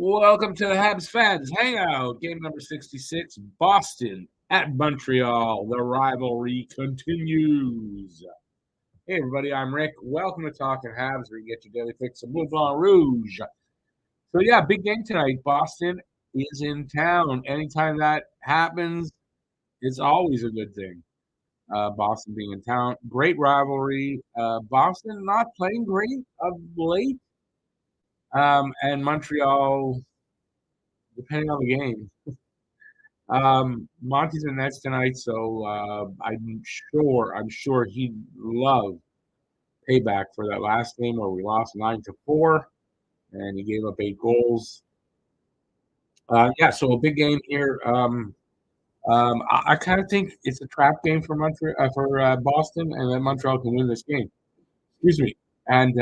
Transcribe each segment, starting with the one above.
Welcome to the Habs fans Hangout, game number 66, Boston at Montreal. The rivalry continues. Hey, everybody, I'm Rick. Welcome to Talking Habs, where you get your daily fix of Moulin Rouge. So, yeah, big game tonight. Boston is in town. Anytime that happens, it's always a good thing. Boston being in town. Great rivalry. Boston not playing great of late. And Montreal, depending on the game. Monty's in Nets tonight, so I'm sure he'd love payback for that last game where we lost 9-4, and he gave up 8 goals. Yeah, so a big game here. I kind of think it's a trap game for Montreal for Boston, and then Montreal can win this game. Excuse me, and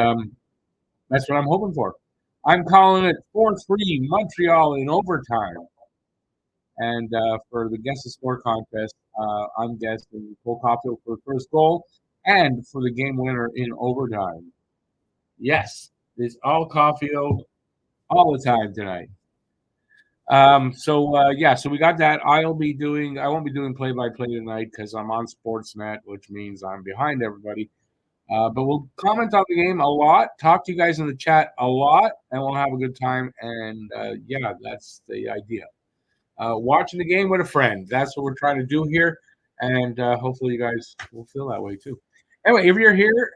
that's what I'm hoping for. I'm calling it 4-3 Montreal in overtime. And for the Guess the Score contest, I'm guessing Cole Caulfield for the first goal and for the game winner in overtime. Yes, it's all Caulfield all the time tonight. So we got that. I won't be doing play-by-play tonight because I'm on Sportsnet, which means I'm behind everybody. But we'll comment on the game a lot, talk to you guys in the chat a lot, and we'll have a good time. And yeah, that's the idea. Watching the game with a friend. That's what we're trying to do here, and hopefully you guys will feel that way too. Anyway, if you're here,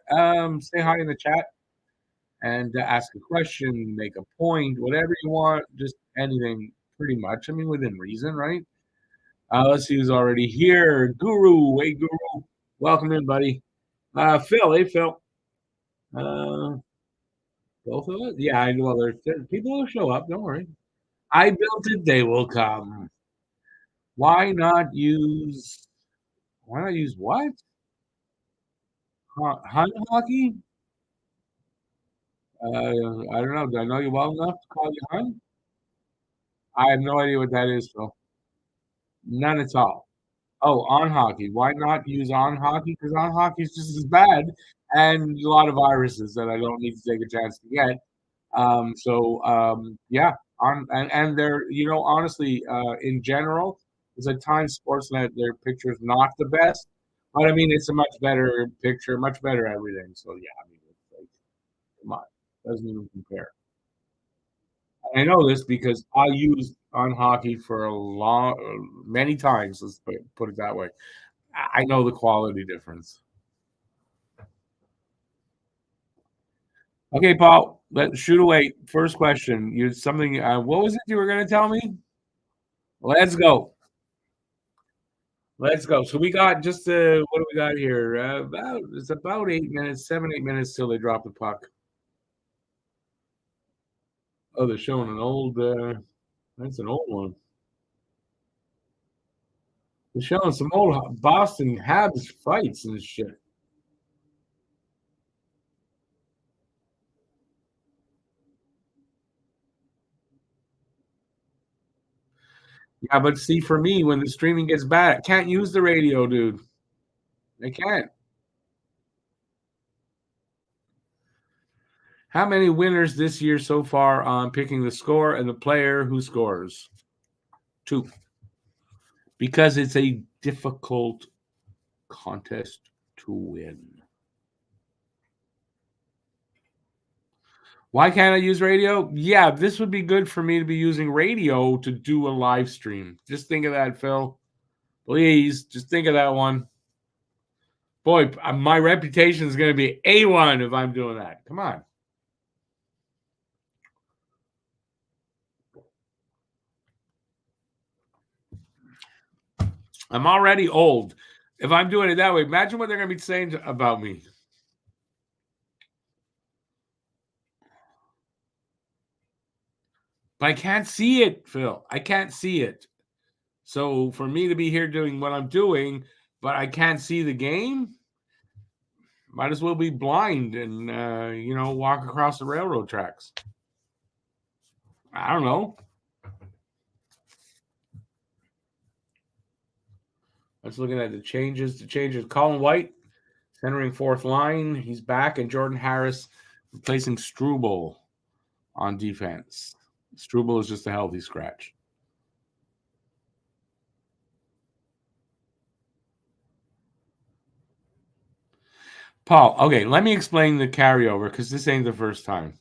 say hi in the chat and ask a question, make a point, whatever you want, just anything pretty much. I mean, within reason, right? Let's see who's already here. Guru, hey Guru, welcome in, buddy. Phil, hey Phil. Both of us? Yeah, I know. There's people who show up. Don't worry. I built it; they will come. Why not use what? Hunt hockey? I don't know. Do I know you well enough to call you Hunt? I have no idea what that is, Phil. None at all. Oh, on hockey. Why not use on hockey? Because on hockey is just as bad and a lot of viruses that I don't need to take a chance to get. Yeah, and they're honestly, in general, it's at times Sportsnet their picture's not the best, but I mean it's a much better picture, much better everything. So yeah, I mean it's like, come on, doesn't even compare. I know this because I used on hockey for many times. Let's put it that way. I know the quality difference. Okay, Paul, let's shoot away. First question. You something. What was it you were going to tell me? Let's go. Let's go. So we got just what do we got here? It's about 8 minutes, 7-8 minutes till they drop the puck. Oh, they're showing an old. That's an old one. They're showing some old Boston Habs fights and shit. Yeah, but see, for me, when the streaming gets bad, I can't use the radio, dude. I can't. How many winners this year so far on picking the score and the player who scores? 2. Because it's a difficult contest to win. Why can't I use radio? Yeah, this would be good for me to be using radio to do a live stream. Just think of that, Phil. Please, just think of that one. Boy, my reputation is going to be A1 if I'm doing that. Come on. I'm already old. If I'm doing it that way, imagine what they're going to be saying about me. But I can't see it, Phil. I can't see it. So for me to be here doing what I'm doing, but I can't see the game, might as well be blind and, walk across the railroad tracks. I don't know. Let's look at the changes. Colin White centering fourth line. He's back, and Jordan Harris replacing Struble on defense. Struble is just a healthy scratch. Paul, okay, let me explain the carryover because this ain't the first time.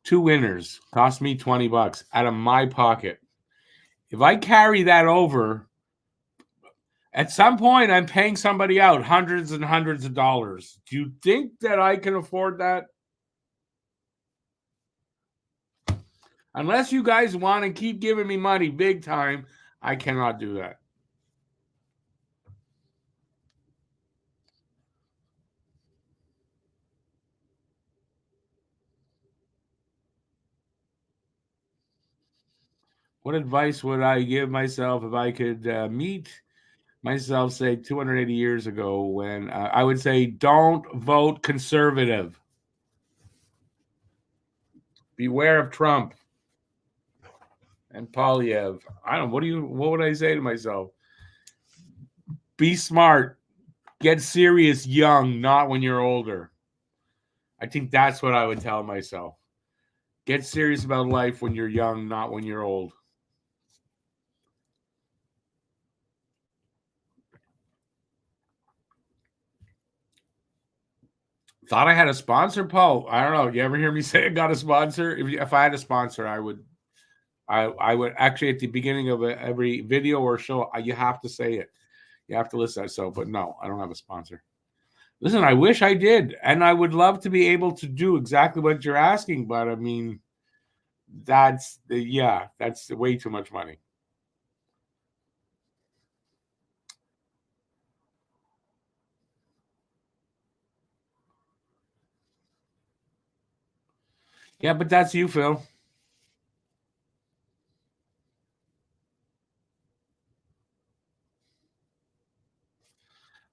2 winners cost me $20 out of my pocket. If I carry that over, at some point I'm paying somebody out hundreds and hundreds of dollars. Do you think that I can afford that? Unless you guys want to keep giving me money big time, I cannot do that. What advice would I give myself if I could meet myself, say, 280 years ago when I would say, don't vote conservative. Beware of Trump and Polyev. I don't know. What would I say to myself? Be smart. Get serious young, not when you're older. I think that's what I would tell myself. Get serious about life when you're young, not when you're old. Thought I had a sponsor, Paul. I don't know. You ever hear me say I got a sponsor? If I had a sponsor, I would actually at the beginning of every video or show, you have to say it. You have to list that. So, but no, I don't have a sponsor. Listen, I wish I did, and I would love to be able to do exactly what you're asking. But I mean, that's way too much money. Yeah, but that's you, Phil.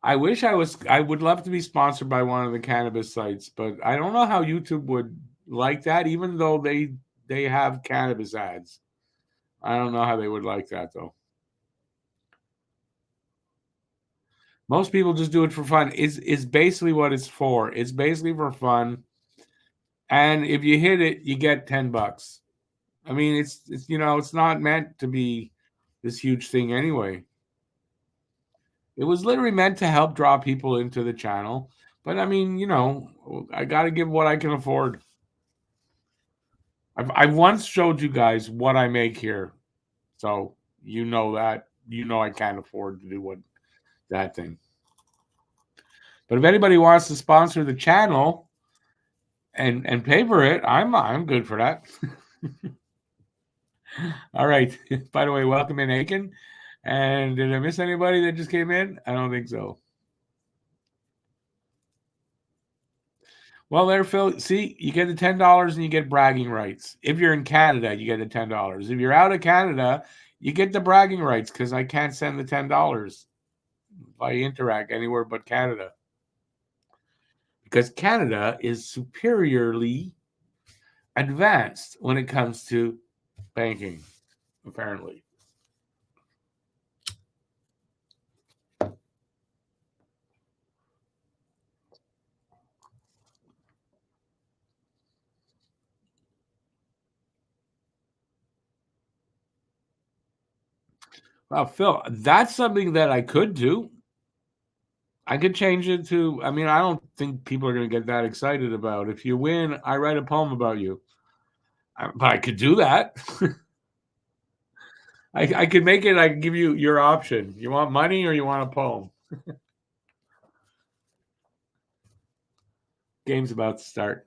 I wish I was. I would love to be sponsored by one of the cannabis sites, but I don't know how YouTube would like that. Even though they have cannabis ads, I don't know how they would like that though. Most people just do it for fun. It's basically what it's for. It's basically for fun, and if you hit it, you get $10. I mean, it's it's not meant to be this huge thing anyway. It was literally meant to help draw people into the channel. But I mean, I got to give what I can afford. I once showed you guys what I make here, so you know that I can't afford to do that thing. But if anybody wants to sponsor the channel and pay for it, I'm good for that. All right. By the way, welcome in, Aiken. And did I miss anybody that just came in? I don't think so. Well, there, Phil. See, you get the $10 and you get bragging rights. If you're in Canada, you get the $10. If you're out of Canada, you get the bragging rights because I can't send the $10 by Interac anywhere but Canada. Because Canada is superiorly advanced when it comes to banking, apparently. Well, Phil, that's something that I could do. I could change it to, I mean, I don't think people are going to get that excited about. If you win, I write a poem about you. But I could do that. I could make it, I can give you your option. You want money or you want a poem? Game's about to start.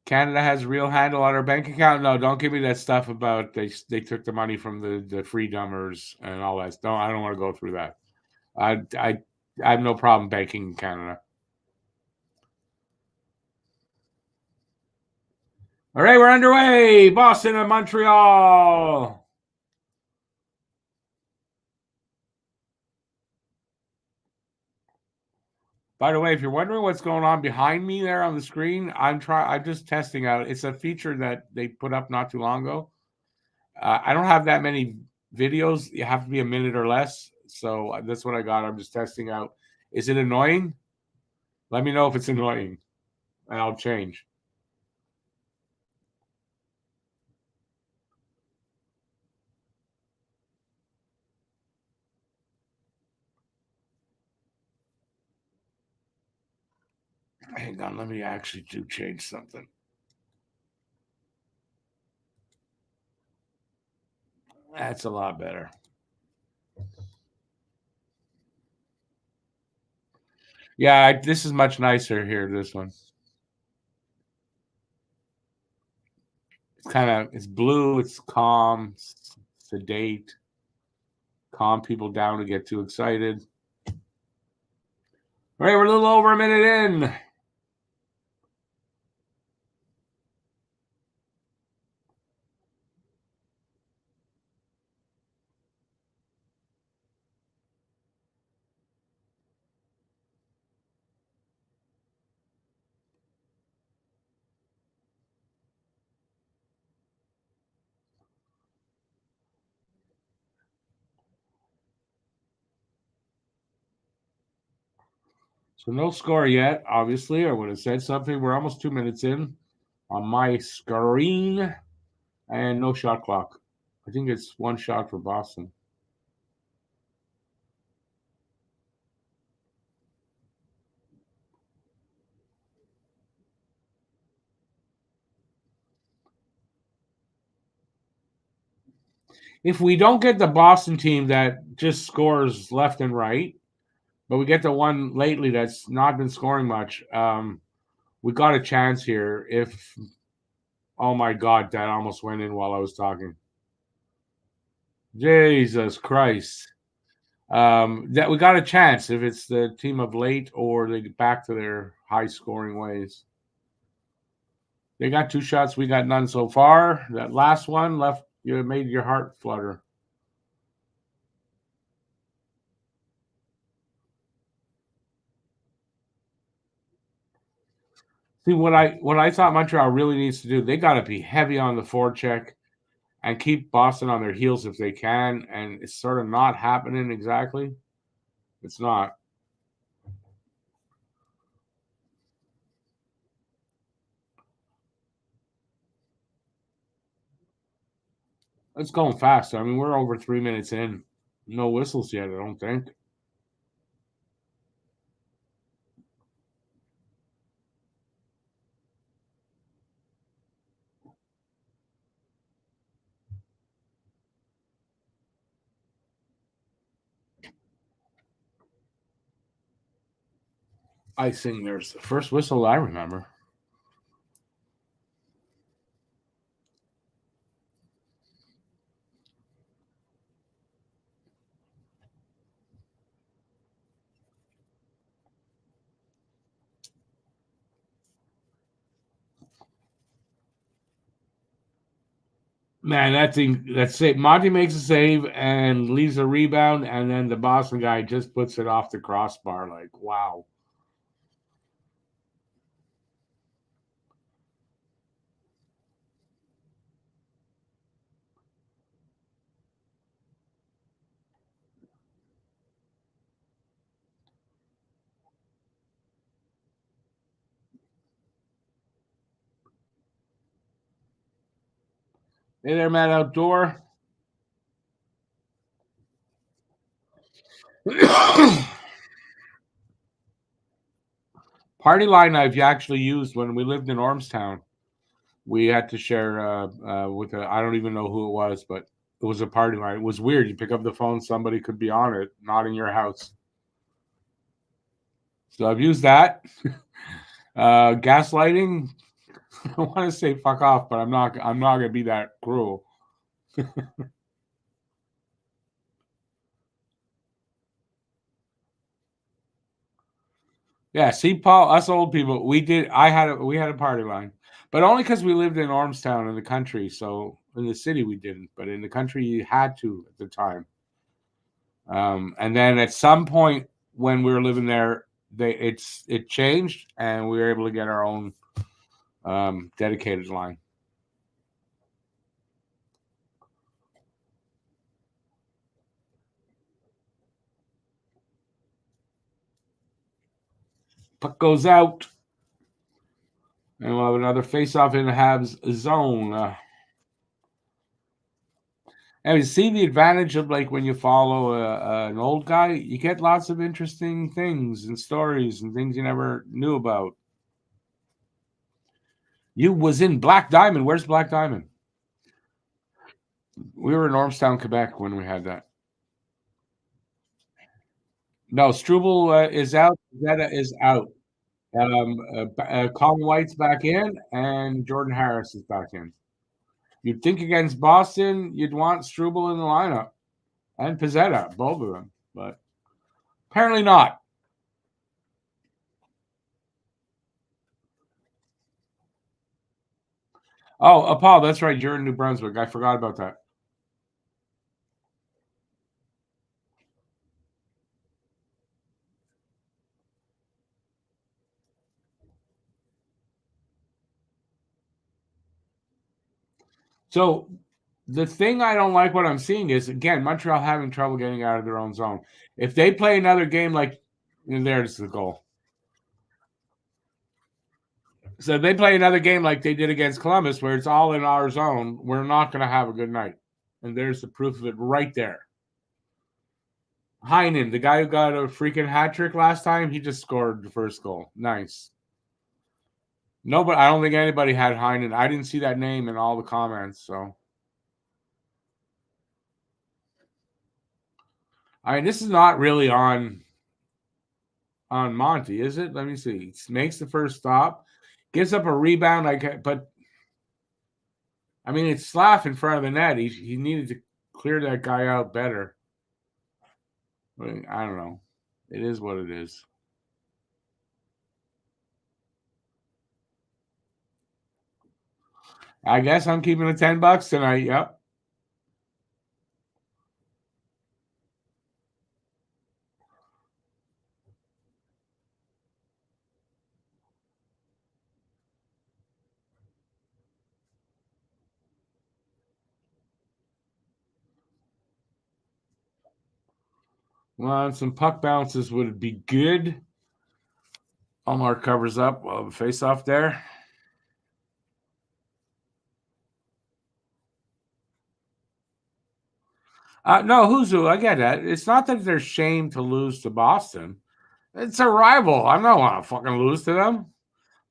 Canada has a real handle on our bank account. No, don't give me that stuff about they took the money from the free dumbers and all that. No, I don't want to go through that. I have no problem banking in Canada. All right, we're underway. Boston and Montreal. By the way, if you're wondering what's going on behind me there on the screen, I'm just testing out. It's a feature that they put up not too long ago. I don't have that many videos. You have to be a minute or less. So that's what I got. I'm just testing out. Is it annoying? Let me know if it's annoying, and I'll change. Hang on, let me actually do change something. That's a lot better. Yeah, this is much nicer here. This one. It's blue. It's calm, sedate, calm people down to get too excited. All right, we're a little over a minute in. So no score yet, obviously. I would have said something. We're almost 2 minutes in on my screen, and no shot clock. I think it's one shot for Boston. If we don't get the Boston team that just scores left and right, but we get the one lately that's not been scoring much, we got a chance here. If oh my God, that almost went in while I was talking. Jesus Christ. That we got a chance if it's the team of late or they get back to their high scoring ways. They got two shots, we got none so far. That last one left you made your heart flutter. See what I thought Montreal really needs to do, they gotta be heavy on the forecheck and keep Boston on their heels if they can, and it's sort of not happening exactly. It's not. It's going fast. I mean, we're over 3 minutes in. No whistles yet, I don't think. I think there's the first whistle I remember. Man, that thing, that's it. Monty makes a save and leaves a rebound, and then the Boston guy just puts it off the crossbar. Like, wow. Hey there, Matt Outdoor. Party line I've actually used when we lived in Ormstown. We had to share with I don't even know who it was, but it was a party line. It was weird. You pick up the phone, somebody could be on it, not in your house. So I've used that. Gaslighting. I want to say fuck off, but I'm not. I'm not gonna be that cruel. Yeah, see, Paul, us old people, we did. We had a party line, but only because we lived in Ormstown in the country. So in the city we didn't, but in the country you had to at the time. And then at some point when we were living there, it changed, and we were able to get our own dedicated line. Puck goes out. And we'll have another face-off in the Habs zone. And you see the advantage of like when you follow an old guy, you get lots of interesting things and stories and things you never knew about. You was in Black Diamond. Where's Black Diamond? We were in Ormstown, Quebec when we had that. No, Struble is out. Zeta is out. Colin White's back in, and Jordan Harris is back in. You'd think against Boston, you'd want Struble in the lineup and Pizzetta, both of them, but apparently not. Oh, Paul, that's right. You're in New Brunswick. I forgot about that. So the thing I don't like what I'm seeing is, again, Montreal having trouble getting out of their own zone. If they play another game like, there's the goal. So if they play another game like they did against Columbus, where it's all in our zone, we're not going to have a good night. And there's the proof of it right there. Heinen, the guy who got a freaking hat trick last time, he just scored the first goal. Nice. No, but I don't think anybody had Heinen. I didn't see that name in all the comments. So, I mean, this is not really on Monty, is it? Let me see. He makes the first stop, gives up a rebound. But I mean, it's Slav in front of the net. He needed to clear that guy out better. I don't know. It is what it is. I guess I'm keeping the $10 tonight. Yep. Well, some puck bounces would be good. Omar covers up the face off there. No, who's who? I get that. It's not that they're ashamed to lose to Boston. It's a rival. I don't want to fucking lose to them.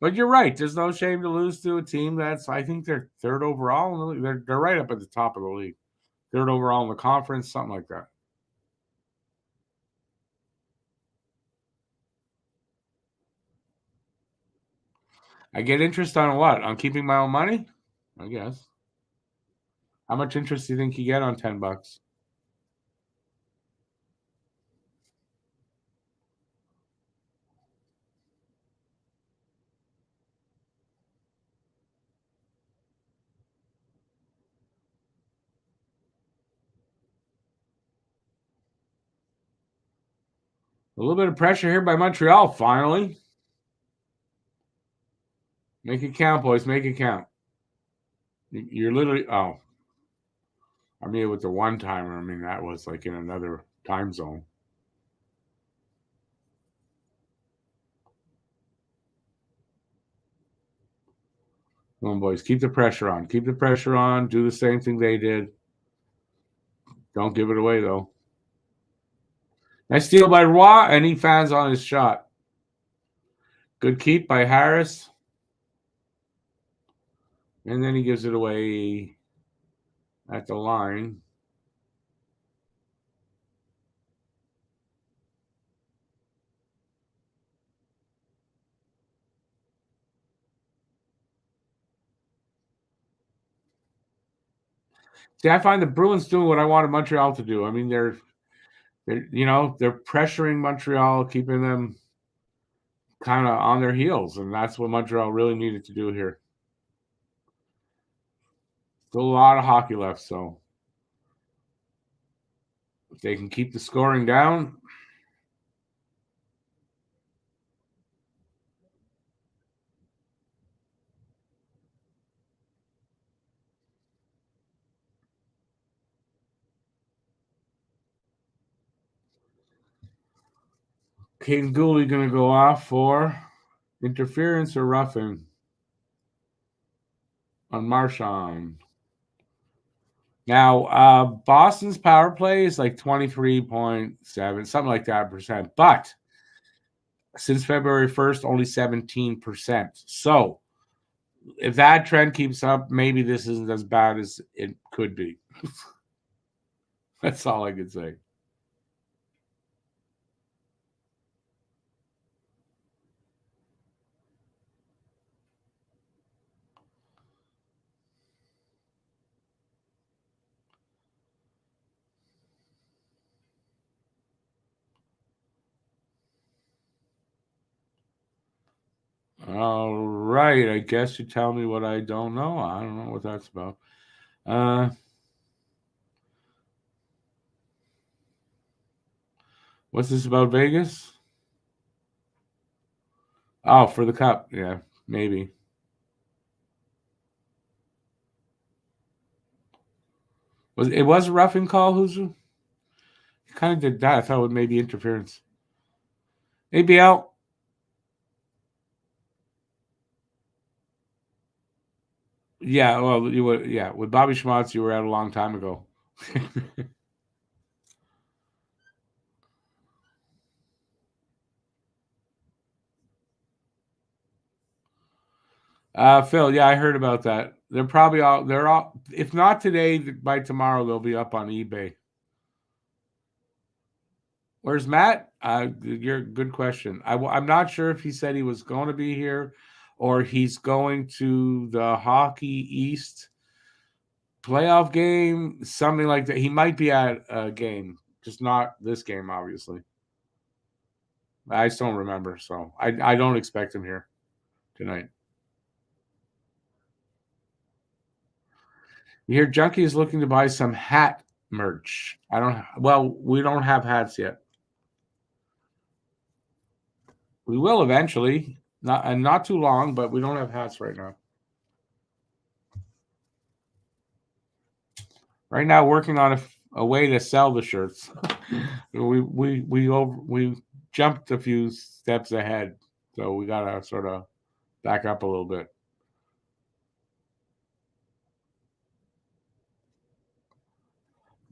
But you're right. There's no shame to lose to a team that's, I think they're third overall. They're right up at the top of the league. Third overall in the conference, something like that. I get interest on what? On keeping my own money? I guess. How much interest do you think you get on $10? A little bit of pressure here by Montreal, finally. Make it count, boys. Make it count. You're literally, I mean, with the one timer, I mean, that was like in another time zone. Come on, boys. Keep the pressure on. Keep the pressure on. Do the same thing they did. Don't give it away, though. Nice steal by Roy, and he fans on his shot. Good keep by Harris. And then he gives it away at the line. See, I find the Bruins doing what I wanted Montreal to do. I mean, they're they're pressuring Montreal, keeping them kind of on their heels, and that's what Montreal really needed to do here. Still a lot of hockey left, so if they can keep the scoring down. Caden Gooley going to go off for interference or roughing on Marchand. Now, Boston's power play is like 23.7, something like that percent. But since February 1st, only 17%. So if that trend keeps up, maybe this isn't as bad as it could be. That's all I could say. All right. I guess you tell me what I don't know. I don't know what that's about. What's this about Vegas? Oh, for the cup. Yeah, maybe. It was a roughing call, Who's kind of did that. I thought it would maybe interference. ABL. Yeah, well, you would. Yeah, with Bobby Schmutz, you were out a long time ago. Phil, yeah, I heard about that. They're probably all. They're all. If not today, by tomorrow, they'll be up on eBay. Where's Matt? You're good question. I'm not sure if he said he was going to be here, or he's going to the Hockey East playoff game, something like that. He might be at a game, just not this game, obviously. I just don't remember, so I don't expect him here tonight. You hear Junkie is looking to buy some hat merch. We don't have hats yet. We will eventually, not too long, but we don't have hats right now. Right now, working on a way to sell the shirts. we jumped a few steps ahead, so we gotta sort of back up a little bit.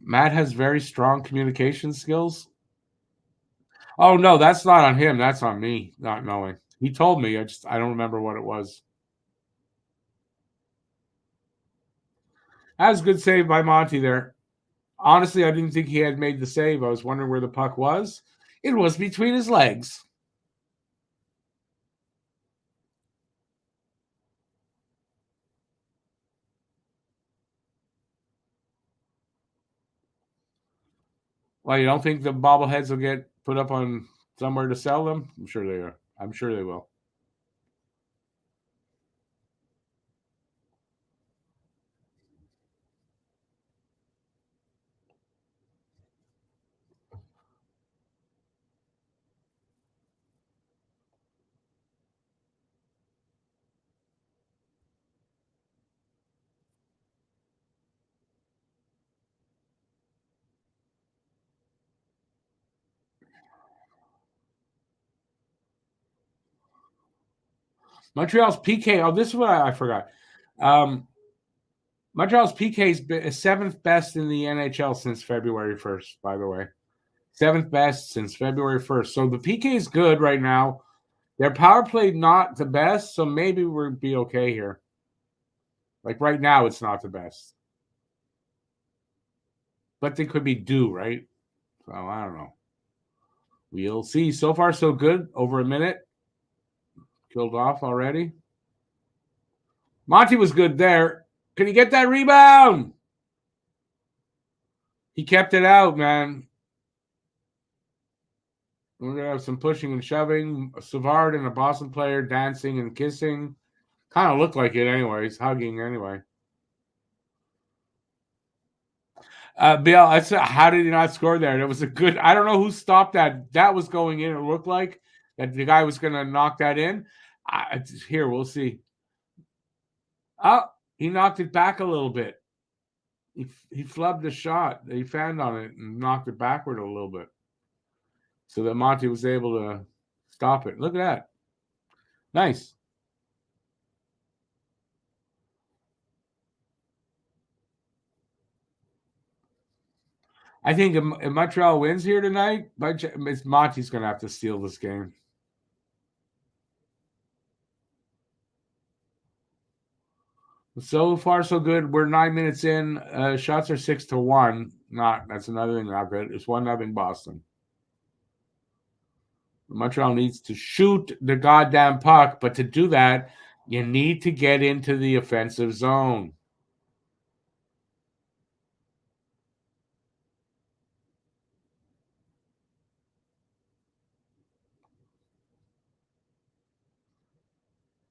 Matt has very strong communication skills. Oh no, that's not on him. That's on me not knowing. He told me. I don't remember what it was. That was a good save by Monty there. Honestly, I didn't think he had made the save. I was wondering where the puck was. It was between his legs. Well, you don't think the bobbleheads will get put up on somewhere to sell them? I'm sure they are. I'm sure they will. Montreal's PK. Oh, this is what I forgot. Montreal's PK is seventh best in the NHL since February 1st, by the way. Seventh best since February 1st. So the PK is good right now. Their power play not the best, so maybe we'll be okay here. Like right now, it's not the best. But they could be due, right? So I don't know. We'll see. So far, so good. Over a minute. Killed off already. Monty was good there. Can he get that rebound? He kept it out, man. We're going to have some pushing and shoving. Savard and a Boston player dancing and kissing. Kind of looked like it anyways. Hugging anyway. Bill, how did he not score there? It was a good. I don't know who stopped that. That was going in. It looked like that the guy was going to knock that in. Here, we'll see. Oh, he knocked it back a little bit. He flubbed the shot. He fanned on it and knocked it backward a little bit. so that Monty was able to stop it. Look at that. Nice. I think if Montreal wins here tonight, Monty's going to have to steal this game. So far, so good. We're 9 minutes in. Shots are 6-1. That's another thing not good. It's 1-0 Boston. Montreal needs to shoot the goddamn puck, but to do that, you need to get into the offensive zone.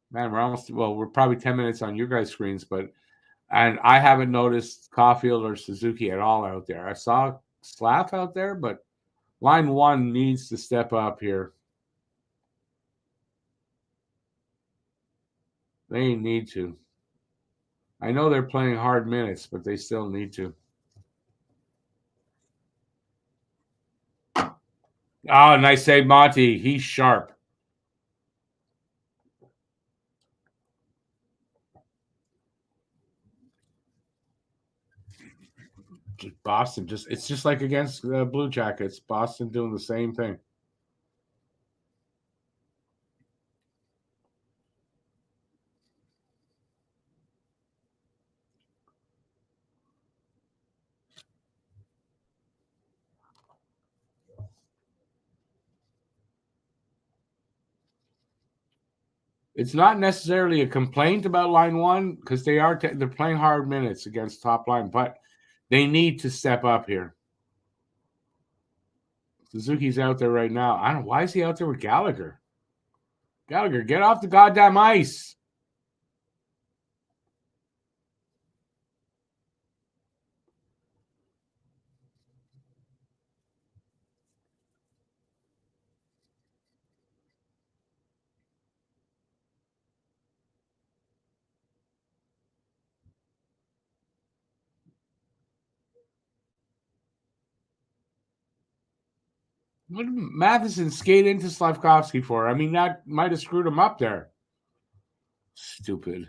Man, we're probably 10 minutes on your guys' screens, and I haven't noticed Caulfield or Suzuki at all out there. I saw Slav out there, but line one needs to step up here. They need to. I know they're playing hard minutes, but they still need to. Oh, nice save, Monty. He's sharp. Boston, it's just like against the Blue Jackets. Boston doing the same thing. It's not necessarily a complaint about line one because they're playing hard minutes against top line, but they need to step up here. Suzuki's out there right now. I don't know why is he out there with Gallagher. Gallagher, get off the goddamn ice. What did Matheson skate into Slavkovsky for? I mean, that might have screwed him up there. Stupid.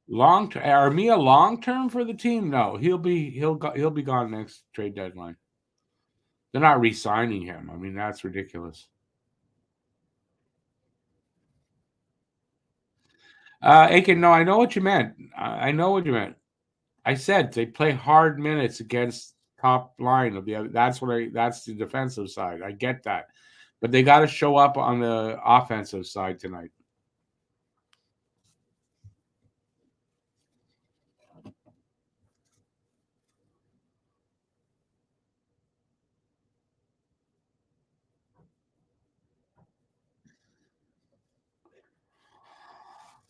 Armia long term for the team? No, he'll be gone next trade deadline. They're not re-signing him. I mean, that's ridiculous. Aiken, no, I know what you meant. I know what you meant. I said they play hard minutes against top line of the other. That's the defensive side. I get that, but they got to show up on the offensive side tonight.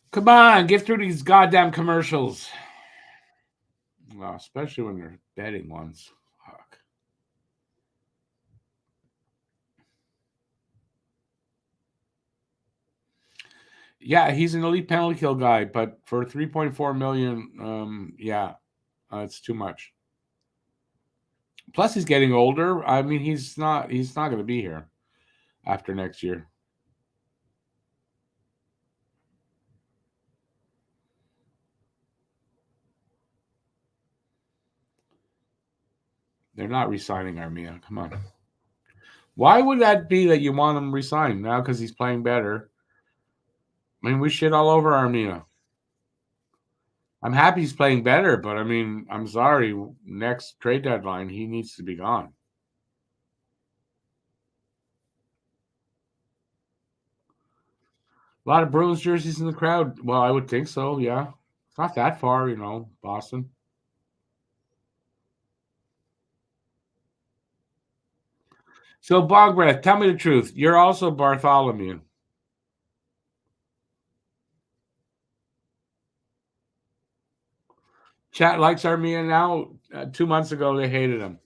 Come on, get through these goddamn commercials. Well, especially when they're betting ones. Fuck. Yeah, he's an elite penalty kill guy, but for 3.4 million, it's too much. Plus, he's getting older. I mean, he's not going to be here after next year. They're not re-signing Armia. Come on. Why would that be that you want him re-signed now? Because he's playing better. I mean, we shit all over Armia. I'm happy he's playing better, but I mean, I'm sorry. Next trade deadline, he needs to be gone. A lot of Bruins jerseys in the crowd. Well, I would think so. Yeah, it's not that far, Boston. So, Bogreth, tell me the truth. You're also Bartholomew. Chat likes Armia now. 2 months ago, they hated him.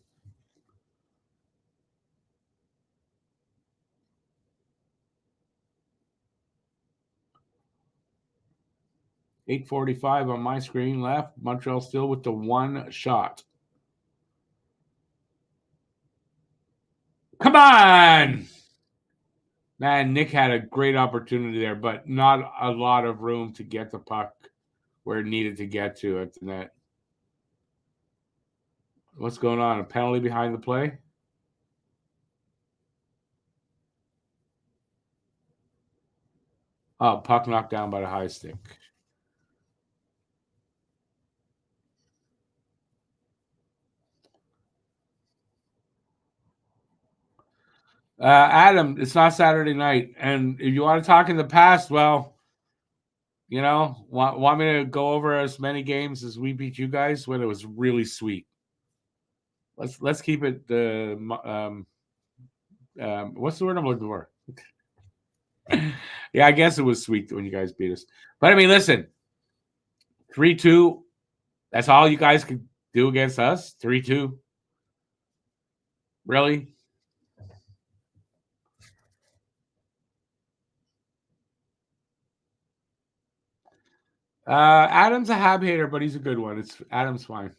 8:45 on my screen left. Montreal still with the one shot. Come on! Man, Nick had a great opportunity there, but not a lot of room to get the puck where it needed to get to at the net. What's going on? A penalty behind the play? Oh, puck knocked down by the high stick. Adam, it's not Saturday night, and if you want to talk in the past, well, want me to go over as many games as we beat you guys when it was really sweet. Let's keep it what's the word I'm looking for? Yeah, I guess it was sweet when you guys beat us. But I mean, listen, 3-2. That's all you guys could do against us. 3-2. Really? Adam's a Hab hater, but he's a good one. Adam's fine.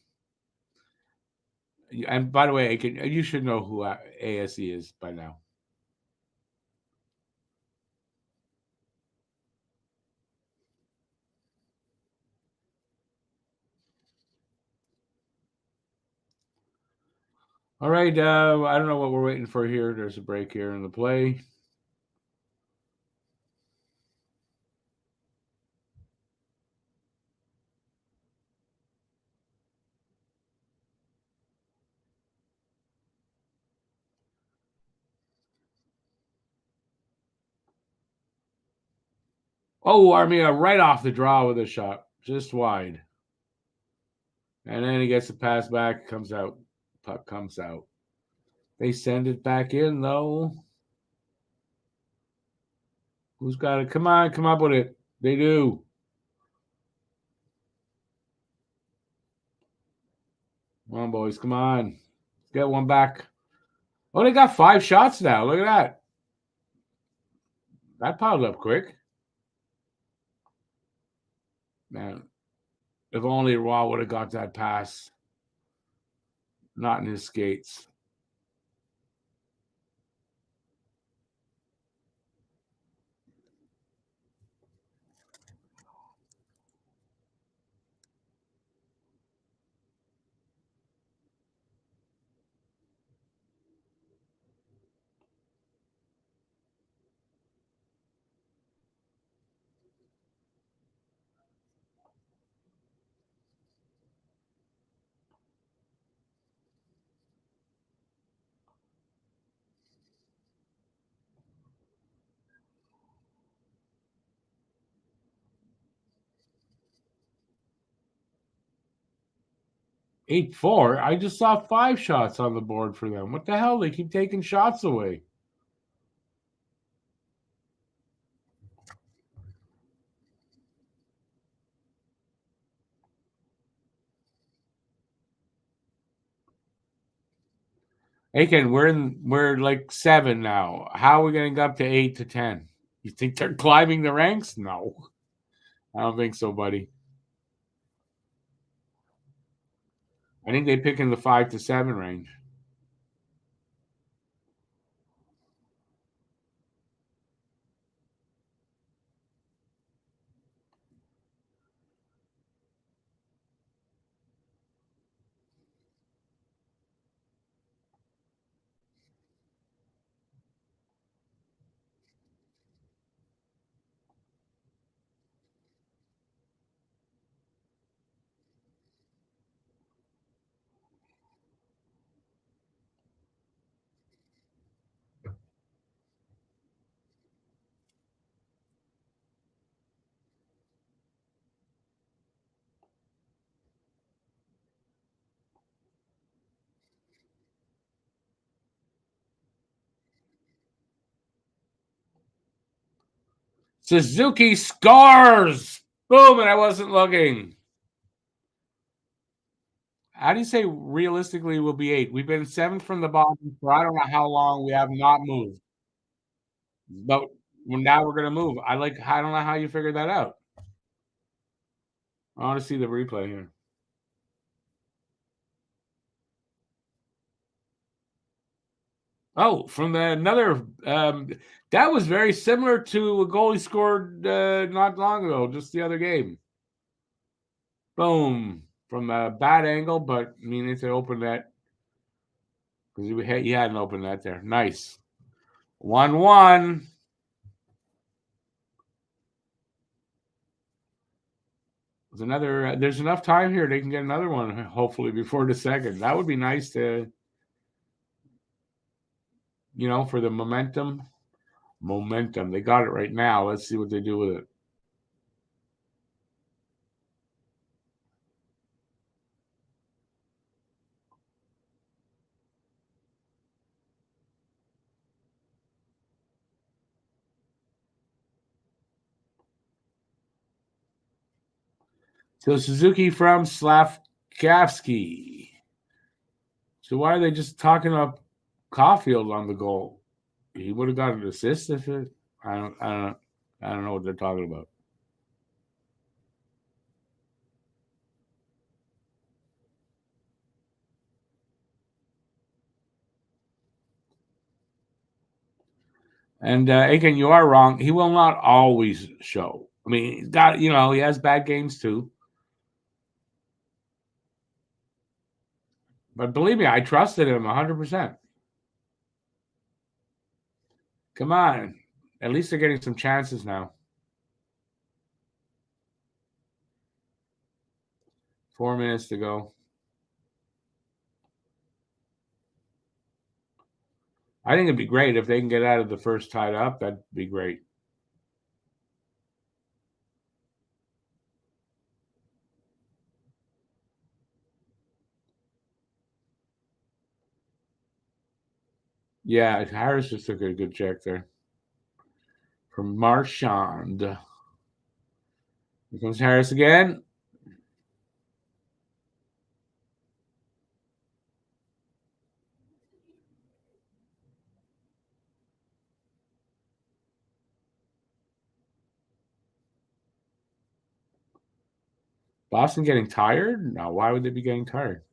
And by the way, you should know who ASE is by now. All right. I don't know what we're waiting for here. There's a break here in the play. Oh, Armia right off the draw with a shot, just wide. And then he gets the pass back, comes out. Puck comes out. They send it back in, though. Who's got it? Come on, come up with it. They do. Come on, boys. Come on. Get one back. Oh, they got 5 shots now. Look at that. That piled up quick. Man, if only Roy would have got that pass. Not in his skates. Eight four. I just saw 5 shots on the board for them. What the hell? They keep taking shots away. Aiken, we're like 7 now. How are we going to go up to 8 to 10? You think they're climbing the ranks? No, I don't think so, buddy. I think they pick in the 5 to 7 range. Suzuki scores! Boom, and I wasn't looking. How do you say realistically we'll be 8? We've been 7 from the bottom for I don't know how long. We have not moved. But now we're going to move. I don't know how you figured that out. I want to see the replay here. Oh, from another. That was very similar to a goal he scored not long ago, just the other game. Boom. From a bad angle, but I mean, it's an open net because he had an open net there. Nice. 1-1. There's another. There's enough time here. They can get another one, hopefully, before the second. That would be nice to, for the momentum. Momentum. They got it right now. Let's see what they do with it. So Suzuki from Slavkovsky. So why are they just talking up Caulfield on the goal? He would have got an assist if it. I don't know what they're talking about. And again, you are wrong. He will not always show. I mean, he's got he has bad games too. But believe me, I trusted him 100%. Come on, at least they're getting some chances now. 4 minutes to go. I think it'd be great if they can get out of the first tied up. That'd be great. Yeah, Harris just took a good check there. From Marchand. Here comes Harris again. Boston getting tired? No, why would they be getting tired?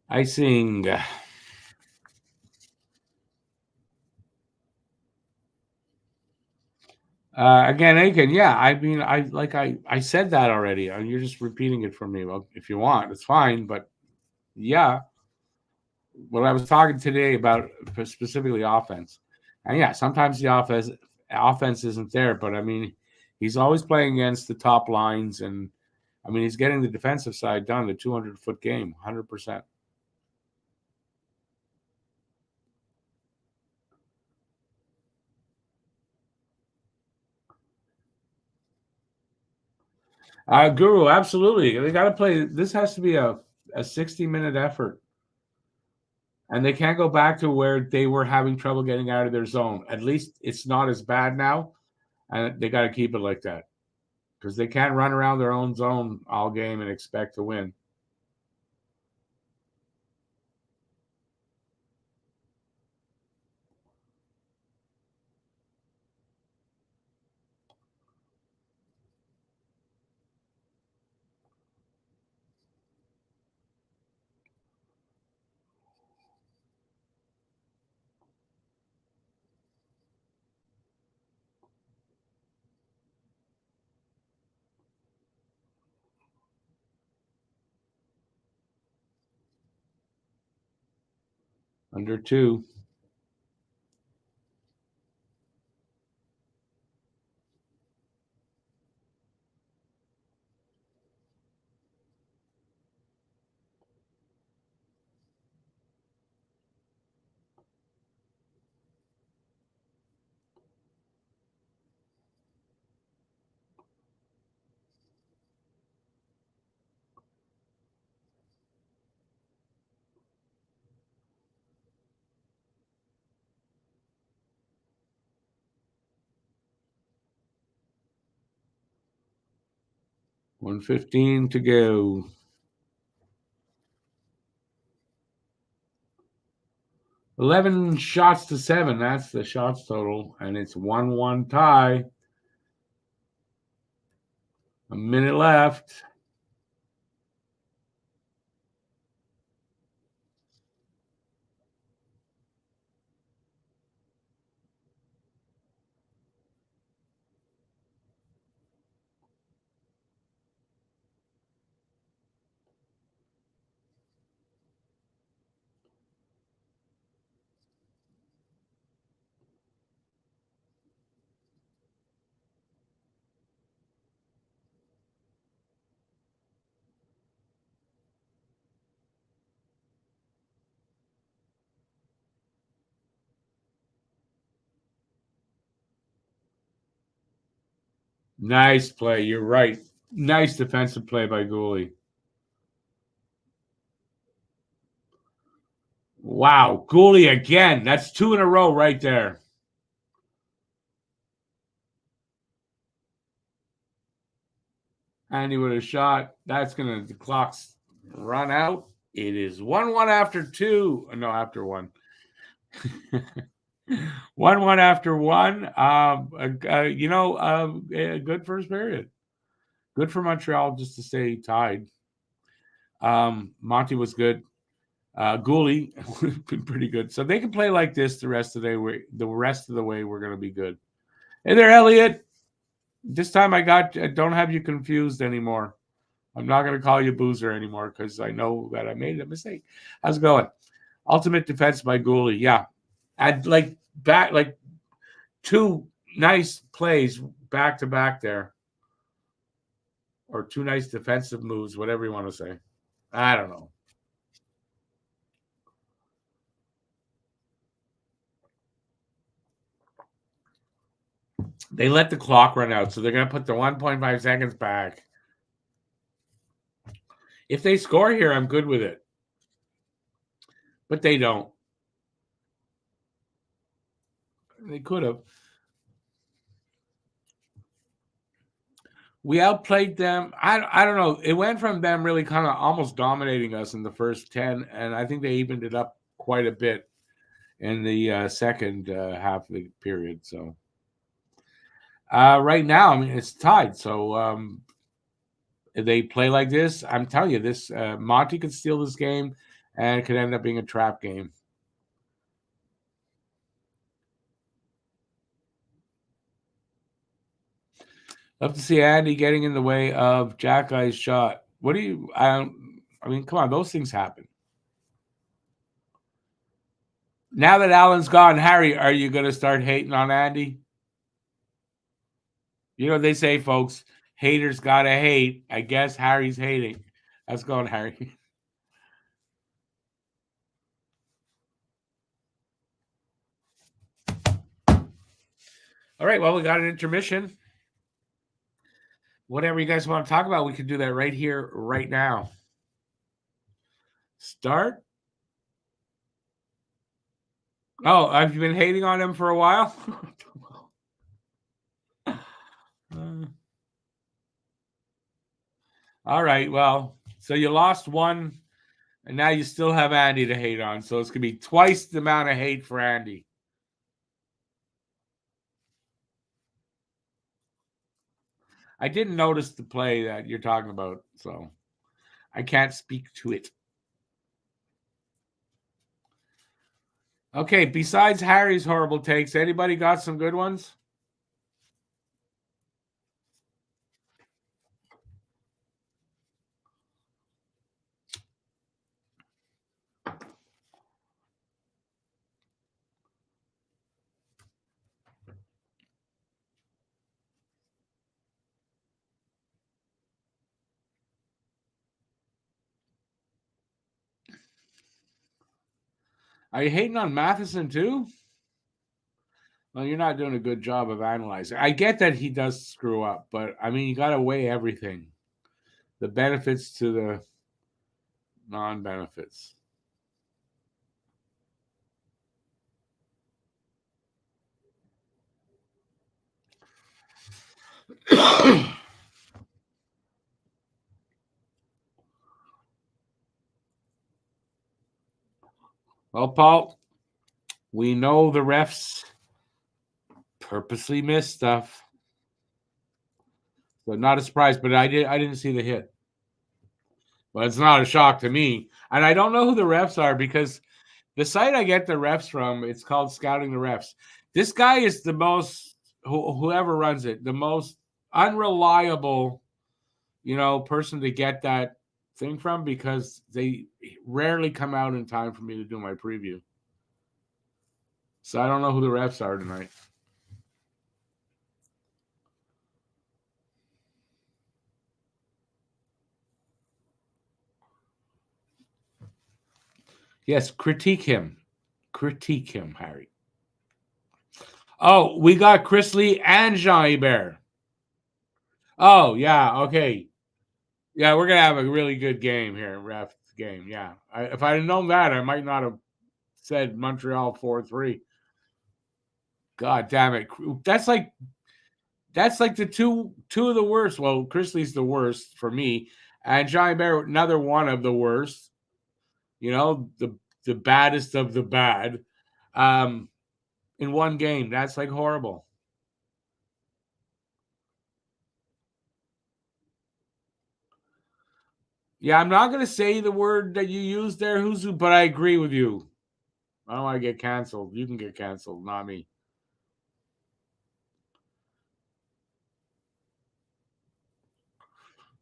Icing. Again, Aiken, yeah. I mean, I said that already. You're just repeating it for me. Well, if you want, it's fine. But yeah, what I was talking today about specifically offense, and yeah, sometimes the offense isn't there. But I mean, he's always playing against the top lines, and I mean, he's getting the defensive side done. The 200-foot game, 100%. Guru, absolutely. They got to play. This has to be a 60-minute effort. And they can't go back to where they were having trouble getting out of their zone. At least it's not as bad now. And they got to keep it like that because they can't run around their own zone all game and expect to win. Under 2. 1:15 to go. 11 shots to 7. That's the shots total. And it's 1-1 tie. A minute left. Nice play. You're right. Nice defensive play by Gooley. Wow. Gooley again. That's 2 in a row right there. Andy with a shot. That's going to, the clock's run out. It is 1-1 after 2. No, after 1. 1-1 after 1. A good first period. Good for Montreal just to stay tied. Monty was good. Gooley been pretty good. So they can play like this the rest of the way. The rest of the way, we're going to be good. Hey there, Elliot. This time I don't have you confused anymore. I'm not going to call you Boozer anymore because I know that I made a mistake. How's it going? Ultimate defense by Gooley. Yeah. I'd like 2 nice plays back to back there. Or 2 nice defensive moves, whatever you want to say. I don't know. They let the clock run out, so they're going to put the 1.5 seconds back. If they score here, I'm good with it. But they don't. They could have. We outplayed them. I don't know. It went from them really kind of almost dominating us in the first 10, and I think they evened it up quite a bit in the second half of the period. So right now, I mean, it's tied. So if they play like this, I'm telling you, this Monty could steal this game, and it could end up being a trap game. Love to see Andy getting in the way of Jack Eye's shot. What do you? I mean, come on, those things happen. Now that Alan's gone, Harry, are you going to start hating on Andy? You know what they say, folks. Haters gotta hate. I guess Harry's hating. How's it going, Harry? All right, well, we got an intermission. Whatever you guys want to talk about, we can do that right here, right now. Start. Oh, have you been hating on him for a while? All right, well, so you lost one, and now you still have Andy to hate on. So it's going to be twice the amount of hate for Andy. I didn't notice the play that you're talking about, so I can't speak to it. Okay, besides Harry's horrible takes, anybody got some good ones? Are you hating on Matheson too? Well, you're not doing a good job of analyzing. I get that he does screw up, but I mean, you got to weigh everything, the benefits to the non-benefits. Well, Paul, we know the refs purposely missed stuff. So not a surprise, but I didn't see the hit. But it's not a shock to me. And I don't know who the refs are because the site I get the refs from, it's called Scouting the Refs. This guy is the most, whoever runs it, the most unreliable, person to get that thing from because they rarely come out in time for me to do my preview. So I don't know who the refs are tonight. Yes, critique him. Critique him, Harry. Oh, we got Chris Lee and Jean-Hubert. Oh, yeah, okay. Yeah, we're going to have a really good game here, ref game. Yeah. If I had known that, I might not have said Montreal 4-3. God damn it. That's like the two of the worst. Well, Chris Lee's the worst for me. And Jean-Hubert, another one of the worst. The baddest of the bad. In one game. That's like horrible. Yeah, I'm not going to say the word that you used there, Huzu, but I agree with you. I don't want to get canceled. You can get canceled, not me.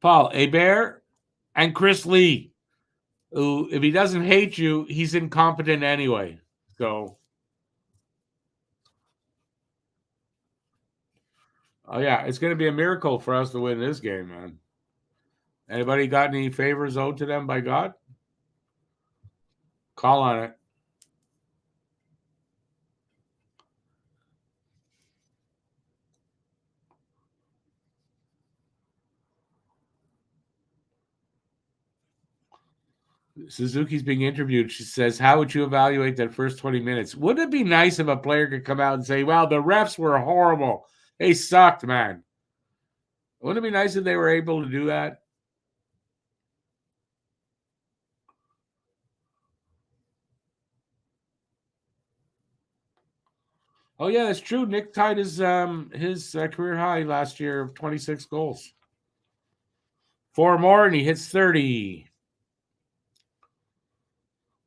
Paul, Hebert and Chris Lee, who, if he doesn't hate you, he's incompetent anyway. So, oh yeah, it's going to be a miracle for us to win this game, man. Anybody got any favors owed to them by God? Call on it. Suzuki's being interviewed. She says, how would you evaluate that first 20 minutes? Wouldn't it be nice if a player could come out and say, well, the refs were horrible. They sucked, man. Wouldn't it be nice if they were able to do that? Oh, yeah, that's true. Nick tied his career high last year of 26 goals. 4 more, and he hits 30.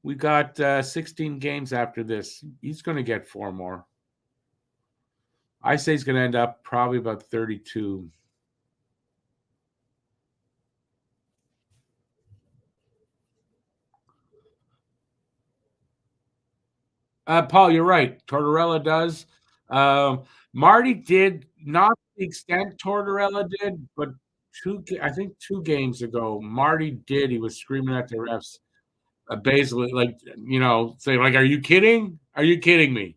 We got 16 games after this. He's going to get 4 more. I say he's going to end up probably about 32. Paul, you're right. Tortorella does. Marty did not to the extent Tortorella did, but I think 2 games ago, Marty did. He was screaming at the refs, basically, saying, like, "Are you kidding? Are you kidding me?"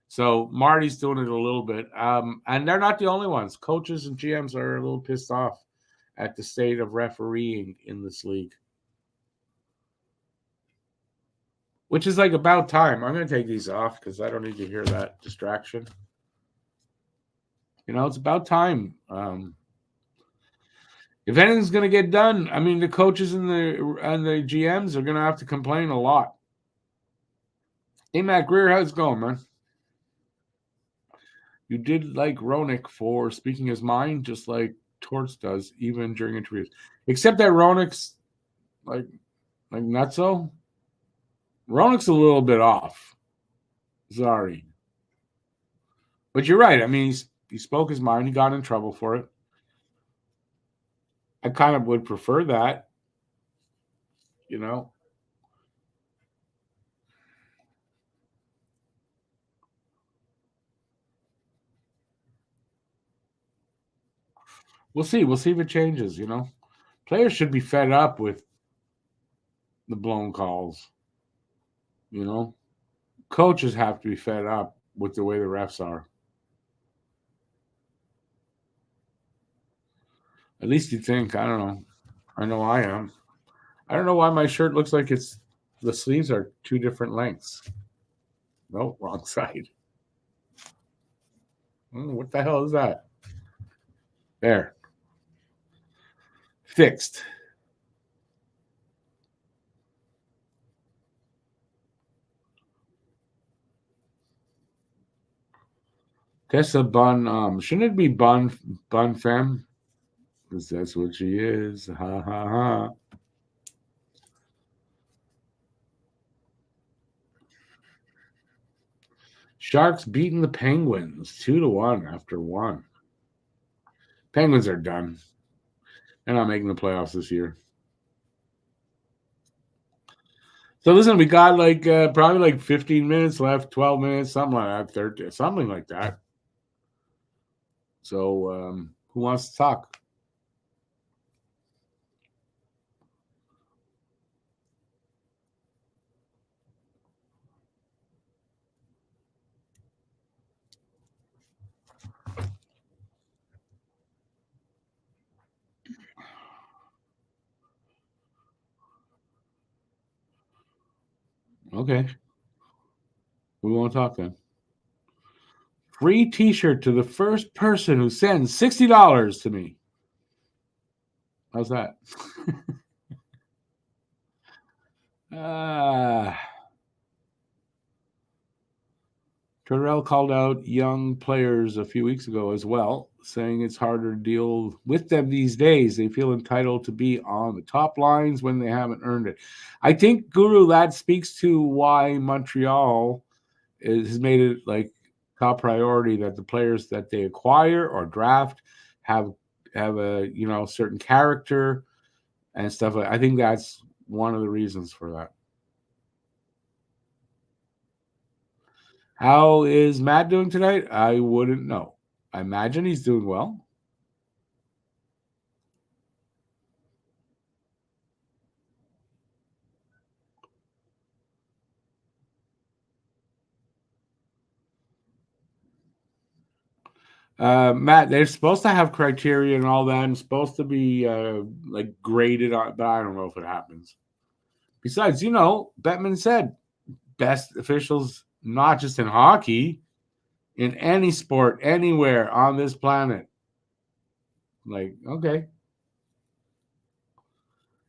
So Marty's doing it a little bit, and they're not the only ones. Coaches and GMs are a little pissed off at the state of refereeing in this league. Which is like about time. I'm going to take these off because I don't need to hear that distraction. It's about time. If anything's going to get done, I mean, the coaches and the GMs are going to have to complain a lot. Hey, Matt Greer, how's it going, man? You did like Roenick for speaking his mind, just like Torts does, even during interviews. Except that Roenick's like nutso. Roenick's a little bit off. Sorry. But you're right. I mean, he spoke his mind. He got in trouble for it. I kind of would prefer that, We'll see. We'll see if it changes, Players should be fed up with the blown calls, Coaches have to be fed up with the way the refs are. At least you think. I don't know. I know I am. I don't know why my shirt looks like the sleeves are 2 different lengths. No, wrong side. What the hell is that? There. Fixed. Tessa Bun, shouldn't it be Bun Femme? Because that's what she is. Ha ha ha. Sharks beating the Penguins 2-1 after one. Penguins are done. They're not making the playoffs this year. So listen, we got like probably like 15 minutes left, 12 minutes, something like that, 30, something like that. So who wants to talk? Okay. We want to talk then. Free T-shirt to the first person who sends $60 to me. How's that? Terrell called out young players a few weeks ago as well, saying it's harder to deal with them these days. They feel entitled to be on the top lines when they haven't earned it. I think, Guru, that speaks to why Montreal has made it like top priority that the players that they acquire or draft have a certain character and stuff. I think that's one of the reasons for that. How is Matt doing tonight? I wouldn't know. I imagine he's doing well. Matt, they're supposed to have criteria and all that, and supposed to be like graded on, but I don't know if it happens. Besides, Bettman said best officials, not just in hockey, in any sport, anywhere on this planet. Like, okay.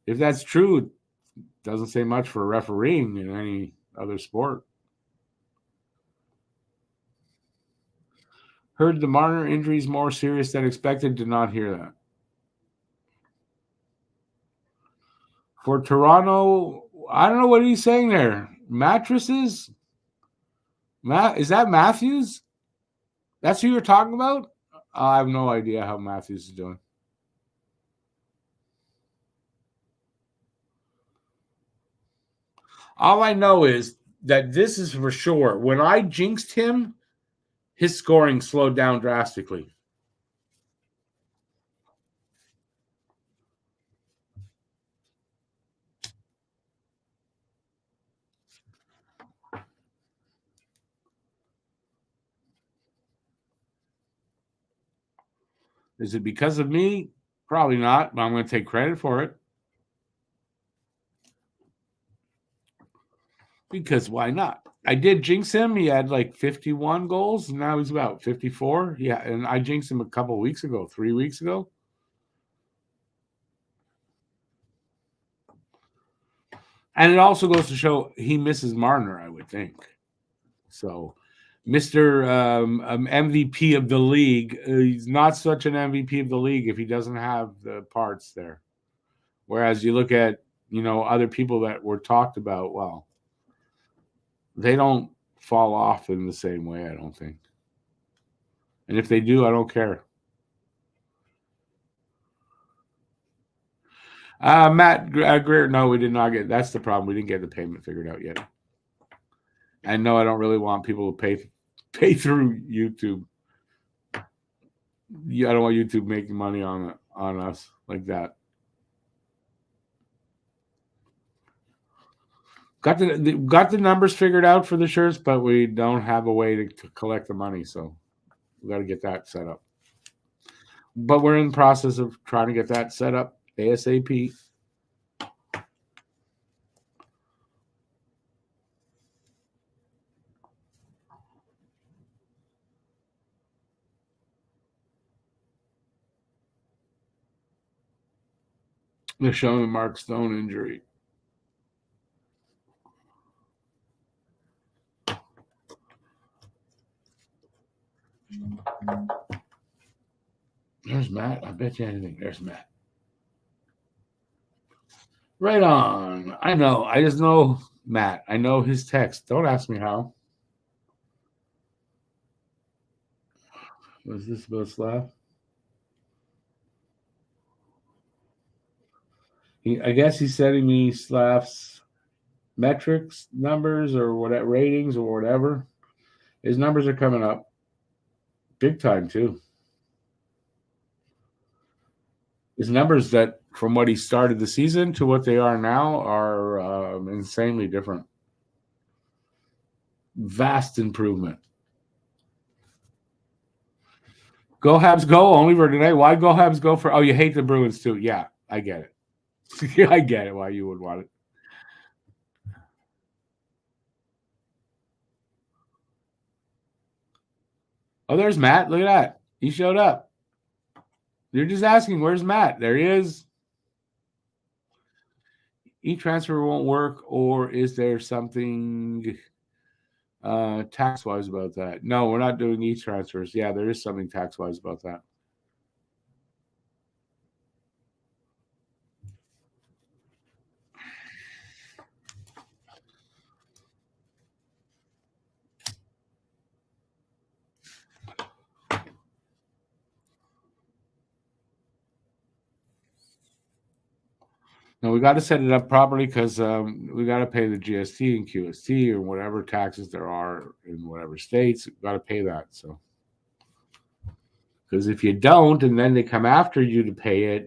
If that's true, it doesn't say much for refereeing in any other sport. Heard the Marner injury is more serious than expected. Did not hear that. For Toronto, I don't know what he's saying there. Mattresses? Is that Matthews? That's who you're talking about? I have no idea how Matthews is doing. All I know is that this is for sure. When I jinxed him, his scoring slowed down drastically. Is it because of me? Probably not, but I'm going to take credit for it. Because why not? I did jinx him. He had like 51 goals, and now he's about 54. Yeah, and I jinxed him a couple of weeks ago, 3 weeks ago. And it also goes to show he misses Marner, I would think. So, Mr. MVP of the league, he's not such an MVP of the league if he doesn't have the parts there. Whereas you look at, other people that were talked about, well, they don't fall off in the same way, I don't think. And if they do, I don't care. Matt Greer, no, we did not get. That's the problem. We didn't get the payment figured out yet. And no, I don't really want people to pay through YouTube. Yeah, I don't want YouTube making money on us like that. Got the numbers figured out for the shirts, but we don't have a way to collect the money, so we got to get that set up. But we're in the process of trying to get that set up ASAP. They're showing Mark Stone injury. There's Matt. I bet you anything. There's Matt. Right on. I know. I just know Matt. I know his text. Don't ask me how. Was this about Slav? I guess he's sending me Slav's metrics numbers or whatever ratings or whatever. His numbers are coming up big time too. His numbers that from what he started the season to what they are now are insanely different. Vast improvement. Go Habs go only for today. Why go Habs go for? Oh, you hate the Bruins too. Yeah, I get it. I get it why you would want it. Oh, there's Matt. Look at that. He showed up. You're just asking, where's Matt? There he is. E-transfer won't work, or is there something tax-wise about that? No, we're not doing e-transfers. Yeah, there is something tax-wise about that. Now we got to set it up properly because we got to pay the GST and QST or whatever taxes there are in whatever states. We got to pay that. So, because if you don't, and then they come after you to pay it,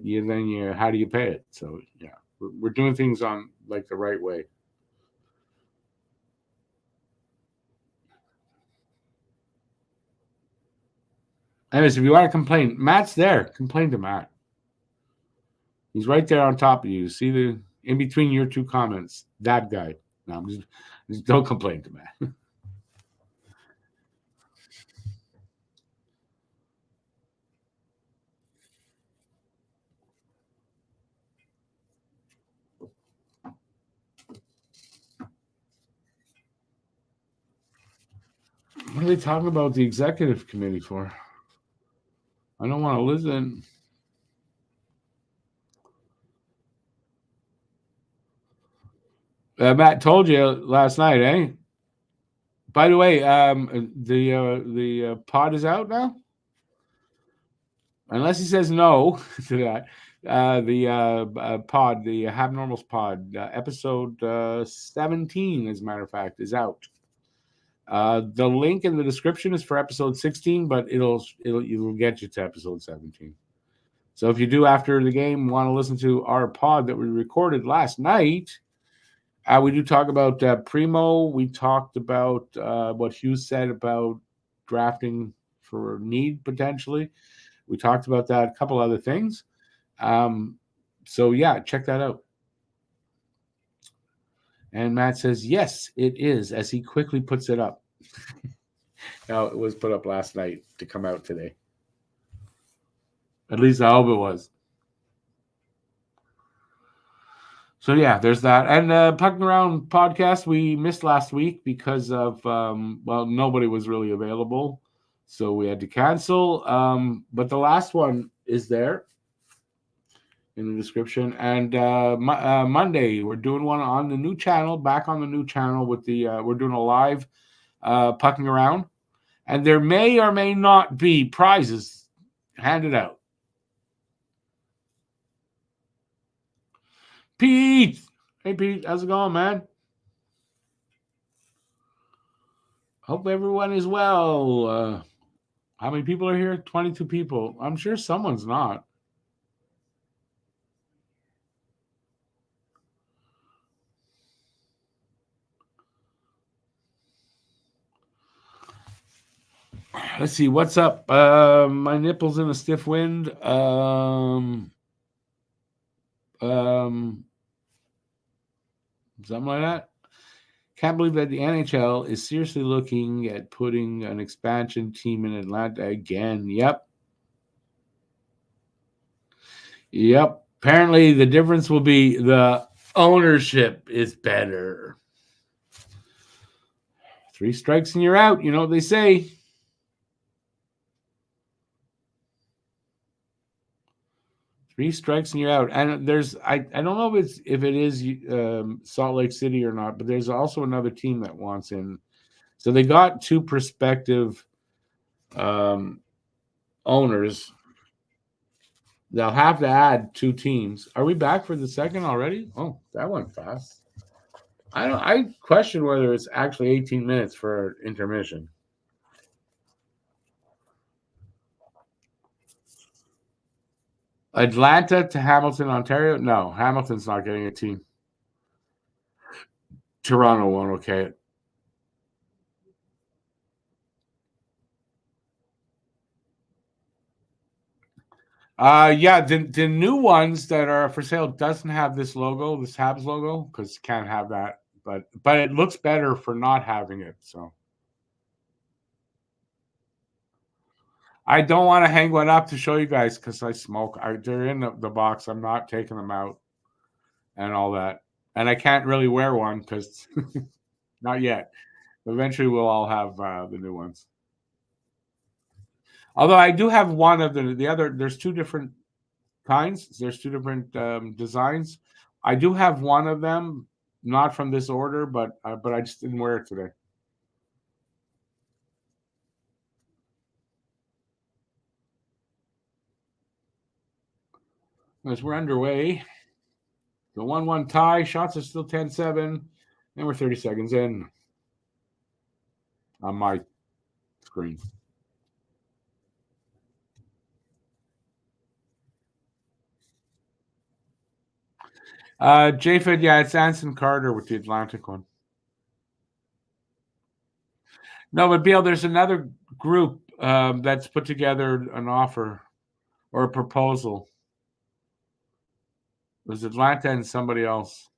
how do you pay it? So yeah, we're doing things on like the right way. Anyways, if you want to complain, Matt's there. Complain to Matt. He's right there on top of you. See the in between your two comments. That guy. No, I'm just don't complain to Matt. What are they talking about the executive committee for? I don't want to listen. Matt told you last night, eh? By the way, the pod is out now. Unless he says no to that, the pod, the Habnormals pod, episode 17, as a matter of fact, is out. The link in the description is for episode 16, but it'll get you to episode 17. So if you do after the game want to listen to our pod that we recorded last night, we do talk about Primo. We talked about what Hughes said about drafting for need potentially. We talked about that, a couple other things. So yeah, check that out. And Matt says, yes, it is, as he quickly puts it up. Now, it was put up last night to come out today. At least I hope it was. So yeah, there's that. And Pucking Around podcast we missed last week because of nobody was really available, so we had to cancel. But the last one is there in the description. And Monday we're doing one on the new channel, back on the new channel with the we're doing a live Pucking Around, and there may or may not be prizes handed out. Pete! Hey, Pete. How's it going, man? Hope everyone is well. How many people are here? 22 people. I'm sure someone's not. Let's see. What's up? My nipples in a stiff wind. Something like that. Can't believe that the NHL is seriously looking at putting an expansion team in Atlanta again. Yep. Apparently, the difference will be the ownership is better. 3 strikes and you're out. You know what they say. Three strikes and you're out. And there's I don't know if it is Salt Lake City or not, but there's also another team that wants in. So they got two prospective um, owners. They'll have to add two teams. Are we back for the second already? Oh, that went fast. I question whether it's actually 18 minutes for intermission. Atlanta to Hamilton, Ontario? No, Hamilton's not getting a team. Toronto won't okay it. Yeah, the new ones that are for sale doesn't have this logo, this Habs logo, because can't have that. But it looks better for not having it. So I don't want to hang one up to show you guys because I smoke. They're in the box. I'm not taking them out and all that, and I can't really wear one because not yet. Eventually, we'll all have the new ones. Although I do have one of the other. There's two different kinds. There's two different designs. I do have one of them, not from this order, but I just didn't wear it today. As we're underway, the 1-1 tie. Shots are still 10-7, and we're 30 seconds in on my screen. J-Fed, yeah, it's Anson Carter with the Atlantic one. No, but Beal, there's another group that's put together an offer or a proposal. It was Atlanta and somebody else.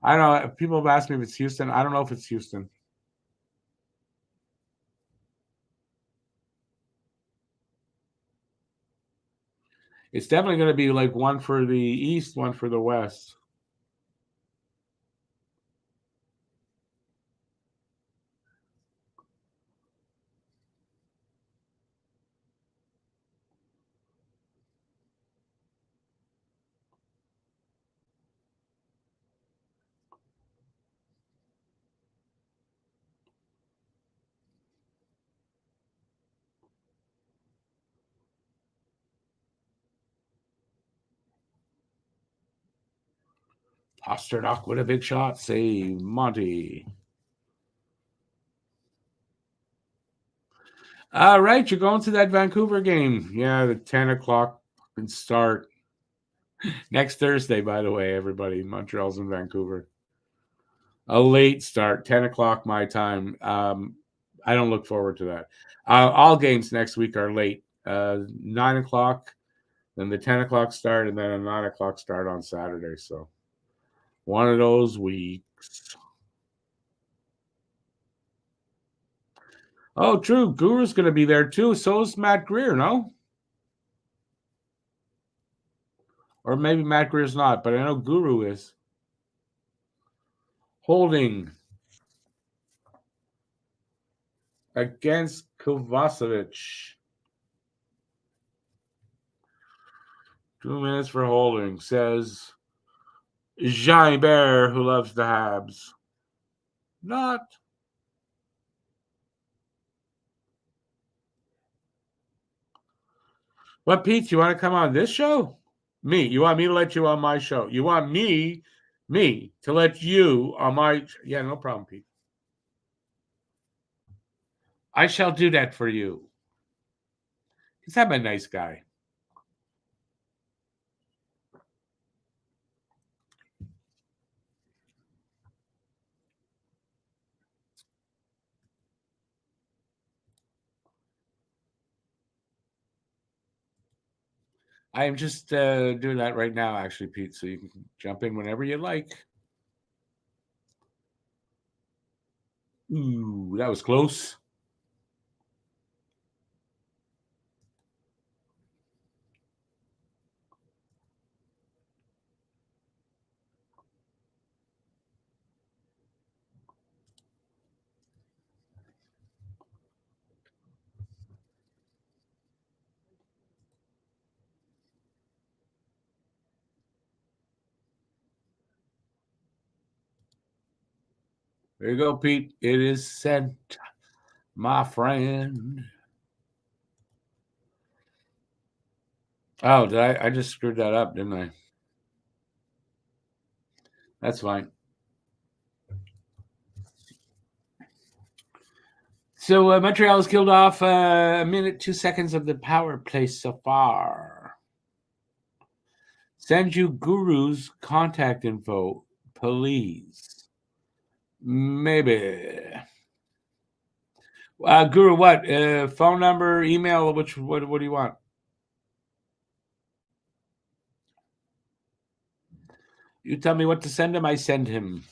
I don't know. People have asked me if it's Houston. I don't know if it's Houston. It's definitely going to be like one for the East, one for the West. Pasternak with a big shot. Save Monty. All right, you're going to that Vancouver game. Yeah, the 10 o'clock start. Next Thursday, by the way, everybody. Montreal's in Vancouver. A late start, 10 o'clock my time. I don't look forward to that. All games next week are late. 9 o'clock, then the 10 o'clock start, and then a 9 o'clock start on Saturday. So one of those weeks. Oh, true. Guru's going to be there too. So is Matt Greer, no? Or maybe Matt Greer's not, but I know Guru is. Holding against Kovacevic. 2 minutes for holding, says Jean Bear, who loves the Habs. Not. What, Pete? You want to come on this show? Me. You want me to let you on my show? You want me to let you on my. Yeah, no problem, Pete. I shall do that for you. He's I'm a nice guy. I am just doing that right now, actually, Pete. So you can jump in whenever you like. Ooh, that was close. There you go, Pete. It is sent, my friend. Oh, did I just screwed that up, didn't I? That's fine. So Montreal has killed off a minute, 2 seconds of the power play so far. Send you Guru's contact info, please. Maybe. Guru, what? Phone number, email, what do you want? You tell me what to send him, I send him.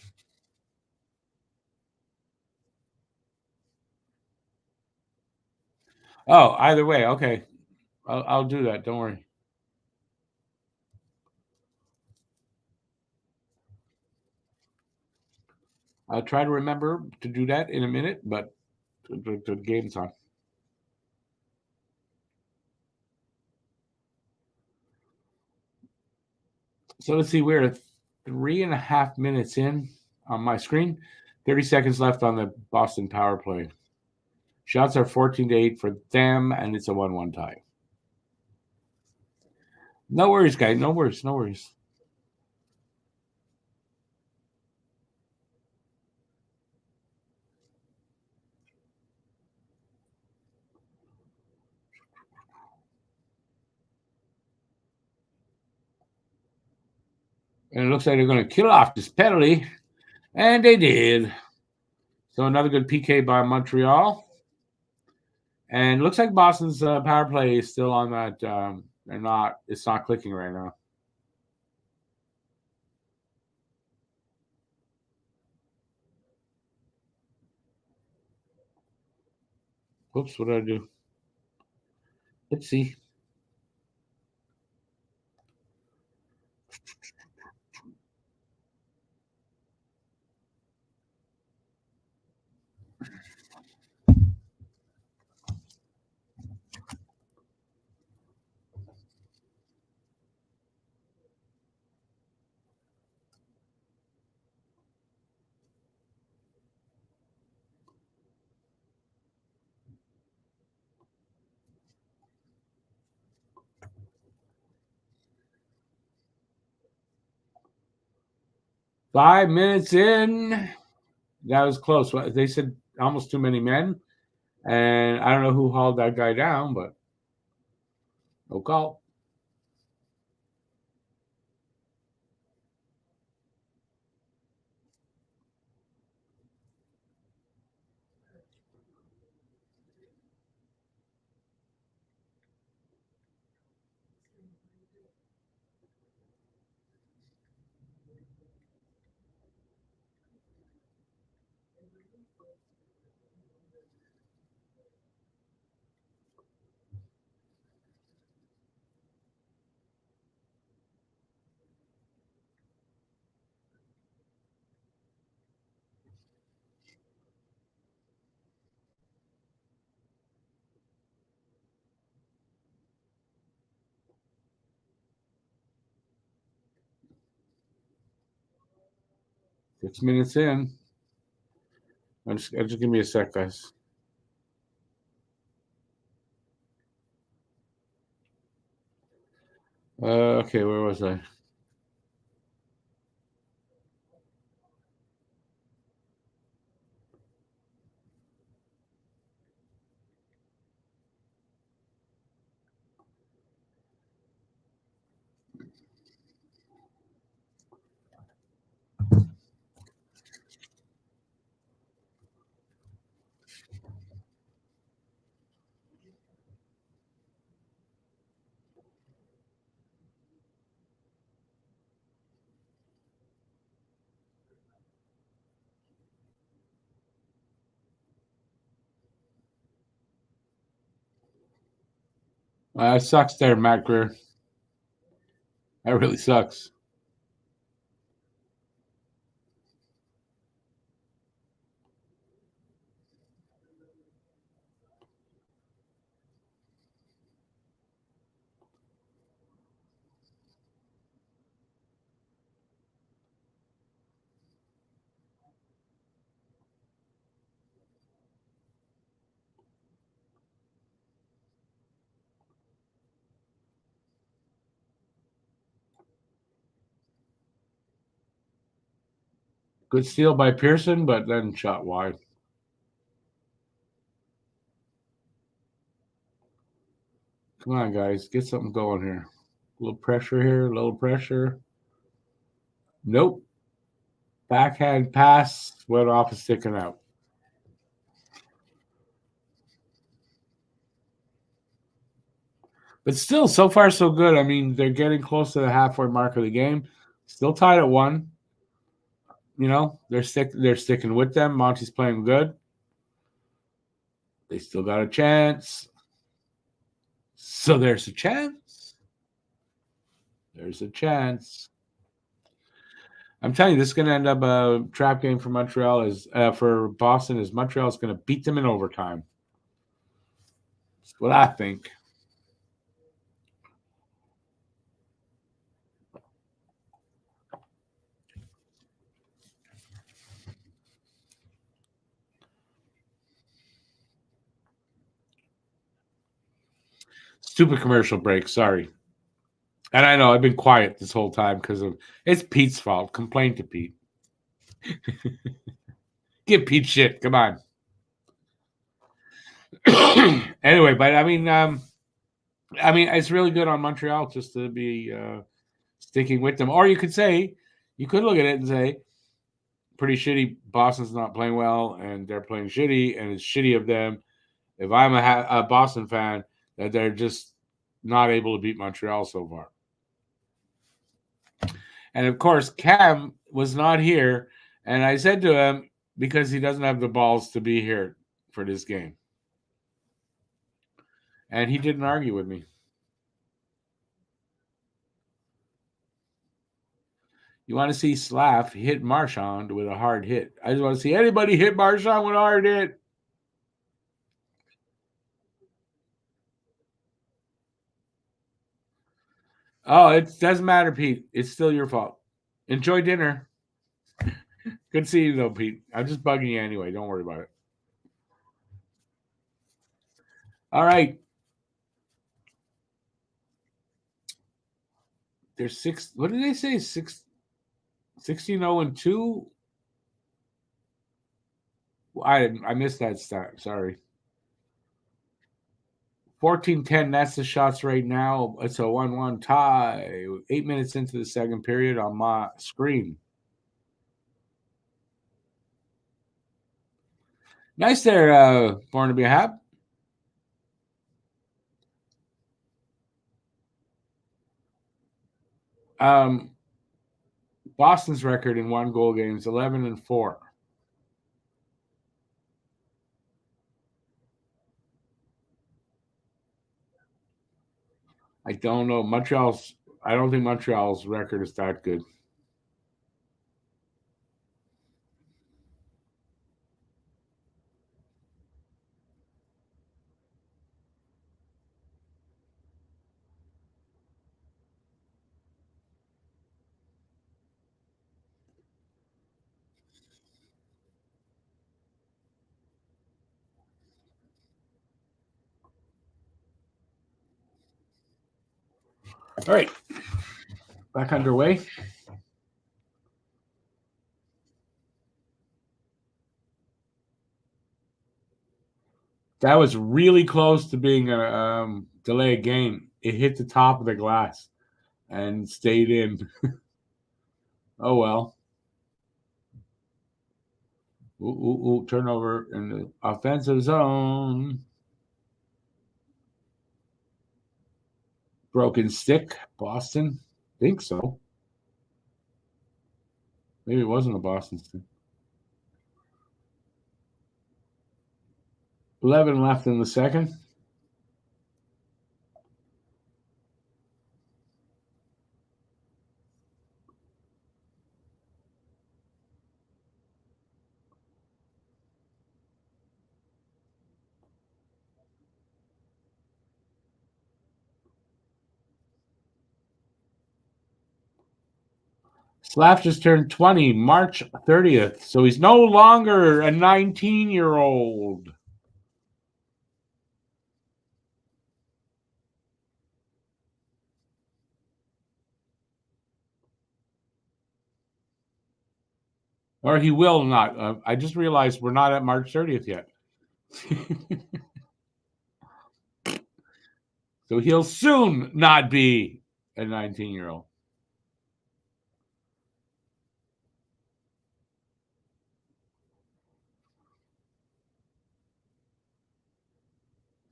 Oh, either way, okay. I'll do that. Don't worry. I'll try to remember to do that in a minute, but the game's on. So let's see. We're 3.5 minutes in on my screen. 30 seconds left on the Boston power play. Shots are 14-8 for them, and it's a 1-1 tie. No worries, guys. No worries. No worries. And it looks like they're going to kill off this penalty, and they did. So another good PK by Montreal. And it looks like Boston's power play is still on that. It's not clicking right now. Oops, what did I do? Let's see. Five minutes in. That was close. They said almost too many men. And I don't know who hauled that guy down, but no call. Six minutes in. Just give me a sec, guys. Okay, where was I? It sucks there, Matt Greer. That really sucks. Good steal by Pearson, but then shot wide. Come on, guys. Get something going here. A little pressure here, a little pressure. Nope. Backhand pass went off a stick and out. But still, so far so good. I mean, they're getting close to the halfway mark of the game. Still tied at 1. You know, they're sticking with them. Monty's playing good. They still got a chance. So there's a chance. There's a chance. I'm telling you, this is going to end up a trap game for Montreal. For Boston, as Montreal is going to beat them in overtime. That's what I think. Stupid commercial break. Sorry. And I know I've been quiet this whole time because it's Pete's fault. Complain to Pete. Give Pete shit. Come on. Anyway, but I mean, it's really good on Montreal just to be sticking with them. Or you could look at it and say, pretty shitty. Boston's not playing well, and they're playing shitty, and it's shitty of them. If I'm a Boston fan, that they're just not able to beat Montreal so far. And of course, Cam was not here, and I said to him, because he doesn't have the balls to be here for this game. And he didn't argue with me. You want to see Slav hit Marchand with a hard hit. I just want to see anybody hit Marchand with a hard hit. Oh, it doesn't matter, Pete. It's still your fault. Enjoy dinner. Good seeing you, though, Pete. I'm just bugging you anyway. Don't worry about it. All right. There's 6. What did they say? 16-0-2? I missed that stat. Sorry. 14-10. That's the shots right now. It's a 1-1 tie. 8 minutes into the second period on my screen. Nice there, Born to be a Hab. Boston's record in 1-goal games, 11-4. I don't know. I don't think Montreal's record is that good. All right. Back underway. That was really close to being a delayed game. It hit the top of the glass and stayed in. Oh, well. Turnover in the offensive zone. Broken stick, Boston. Think so. Maybe it wasn't a Boston stick. 11 left in the second. Slav just turned 20, March 30th. So he's no longer a 19-year-old. Or he will not. I just realized we're not at March 30th yet. So he'll soon not be a 19-year-old.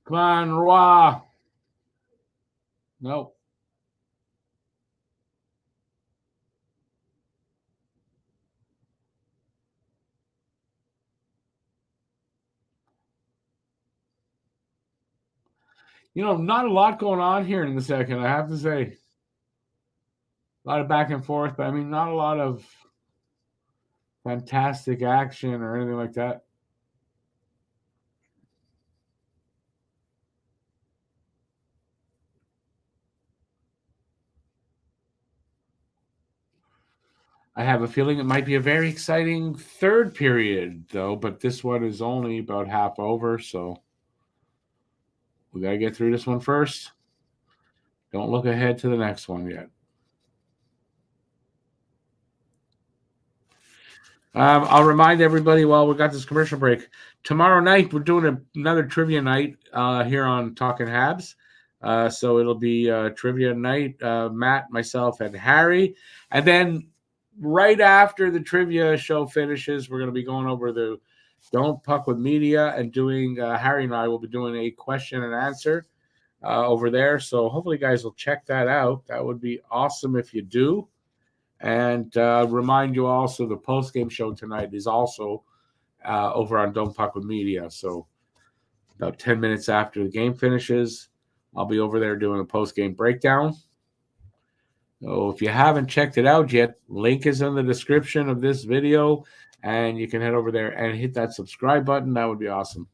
Come on, Roy. Nope. Not a lot going on here in the second, I have to say. A lot of back and forth, but I mean, not a lot of fantastic action or anything like that. I have a feeling it might be a very exciting third period, though, but this one is only about half over, so we got to get through this one first. Don't look ahead to the next one yet. I'll remind everybody while we got this commercial break. Tomorrow night, we're doing another trivia night here on Talking Habs. So it'll be trivia night, Matt, myself, and Harry. And then right after the trivia show finishes, we're going to be going over the Don't Puck with Media and doing, Harry and I will be doing a question and answer over there. So hopefully you guys will check that out. That would be awesome if you do. And remind you also the post-game show tonight is also over on Don't Puck with Media. So about 10 minutes after the game finishes, I'll be over there doing a post-game breakdown. So if you haven't checked it out yet, link is in the description of this video, and you can head over there and hit that subscribe button. That would be awesome.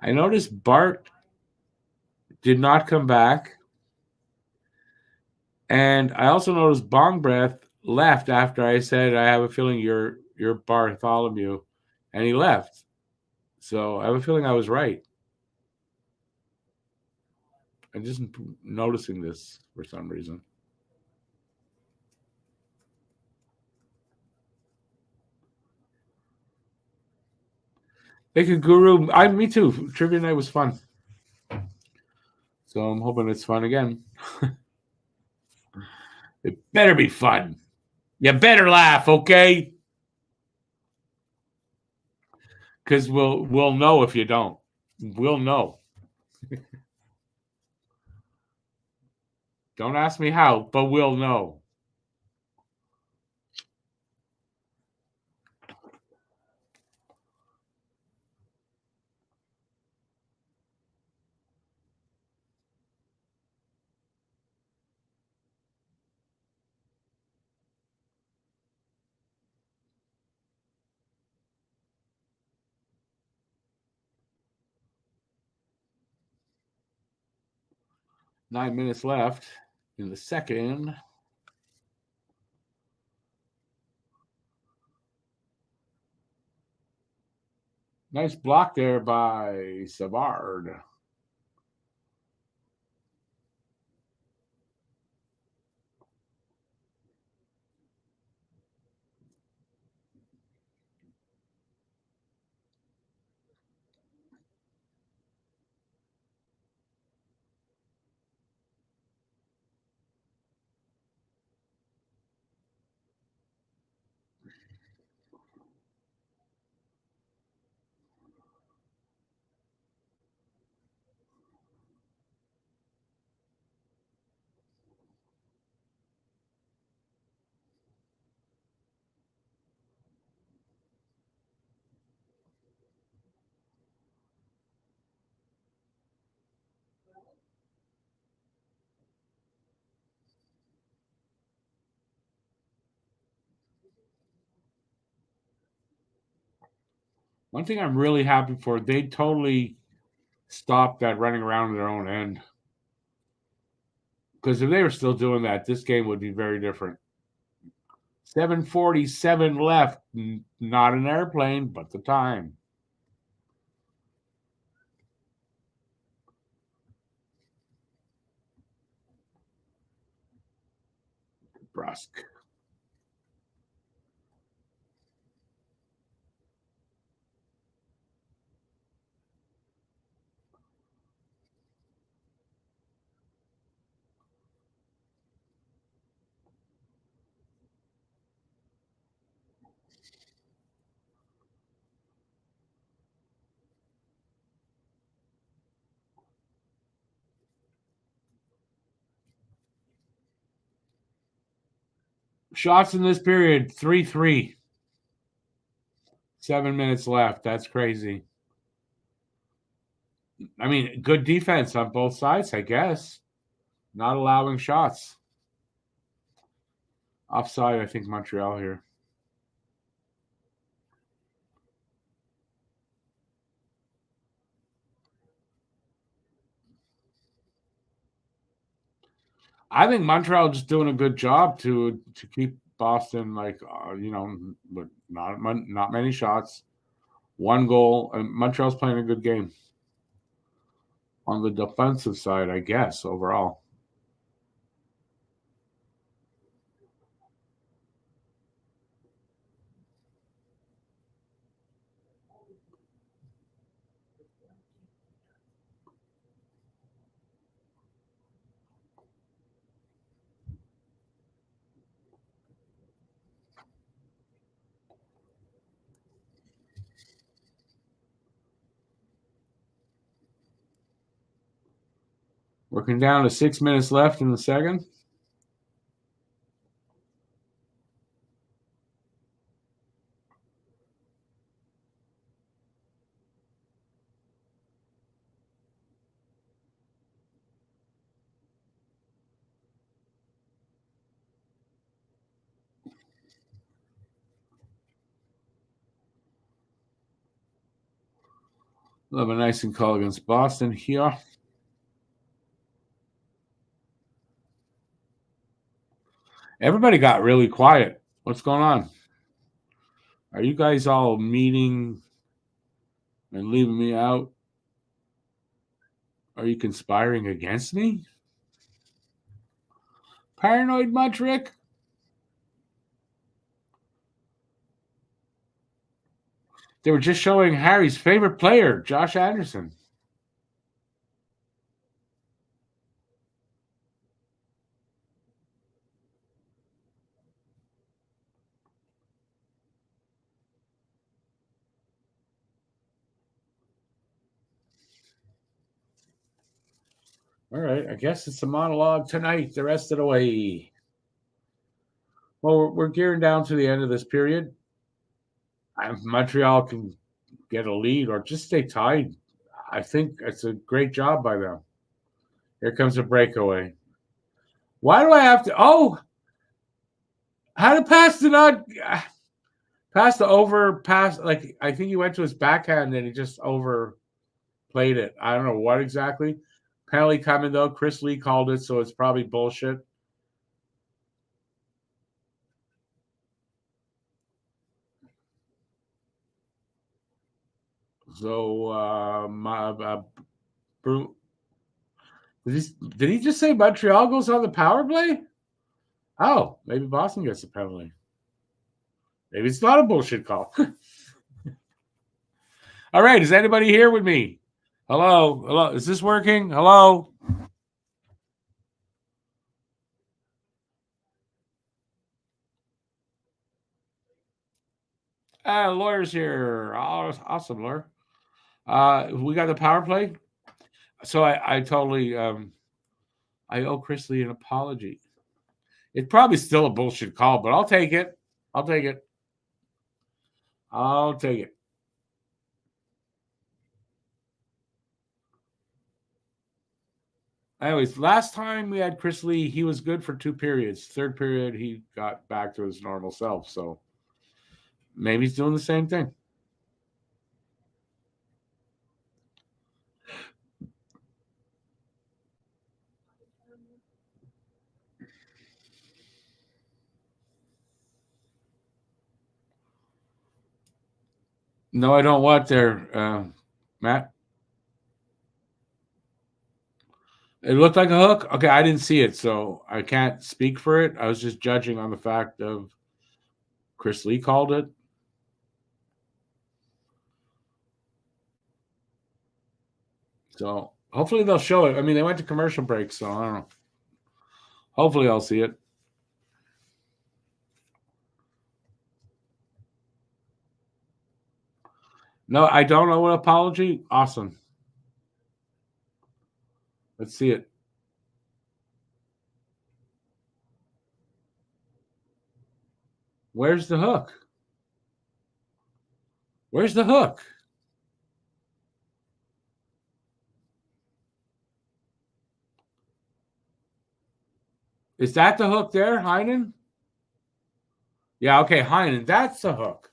I noticed Bart did not come back. And I also noticed Bong Breath left after I said, I have a feeling you're Bartholomew. And he left. So I have a feeling I was right. I'm just noticing this for some reason. Thank you, Guru. Me too. Trivia night was fun. So I'm hoping it's fun again. It better be fun. You better laugh, okay? Because we'll know if you don't. We'll know. Don't ask me how, but we'll know. Nine minutes left in the second. Nice block there by Savard. One thing I'm really happy for, they totally stopped that running around their own end. Because if they were still doing that, this game would be very different. 7:47 left. Not an airplane, but the time. Brusque. Shots in this period, 3-3. 7 minutes left. That's crazy. I mean, good defense on both sides, I guess. Not allowing shots. Offside, I think, Montreal here. I think Montreal just doing a good job to keep Boston but not many shots, one goal, and Montreal's playing a good game on the defensive side, I guess, overall. Working down to 6 minutes left in the second. Love a nice and call against Boston here. Everybody got really quiet. What's going on? Are you guys all meeting and leaving me out? Are you conspiring against me? Paranoid much, Rick? They were just showing Harry's favorite player, Josh Anderson. All right, I guess it's a monologue tonight, the rest of the way. Well, we're gearing down to the end of this period. If Montreal can get a lead or just stay tied, I think it's a great job by them. Here comes a breakaway. Why do I have to? Oh, how to pass the not pass the overpass? Like I think he went to his backhand and he just overplayed it. I don't know what exactly. Penalty coming though. Chris Lee called it, so it's probably bullshit. So did he just say Montreal goes on the power play? Oh, maybe Boston gets the penalty. Maybe it's not a bullshit call. All right, is anybody here with me? Hello, hello. Is this working? Hello. Lawyer's here. Awesome, lawyer. We got the power play. So I totally I owe Chris Lee an apology. It's probably still a bullshit call, but I'll take it. I'll take it. I'll take it. Anyways, last time we had Chris Lee, he was good for 2 periods. Third period, he got back to his normal self. So maybe he's doing the same thing. No, I don't want there, Matt. It looked like a hook. Okay, I didn't see it, so I can't speak for it. I was just judging on the fact of Chris Lee called it. So hopefully they'll show it. I mean, they went to commercial break, so I don't know. Hopefully I'll see it. No, I don't know what apology. Awesome. Let's see it. Where's the hook? Where's the hook? Is that the hook there, Heinen? Yeah, okay, Heinen. That's the hook.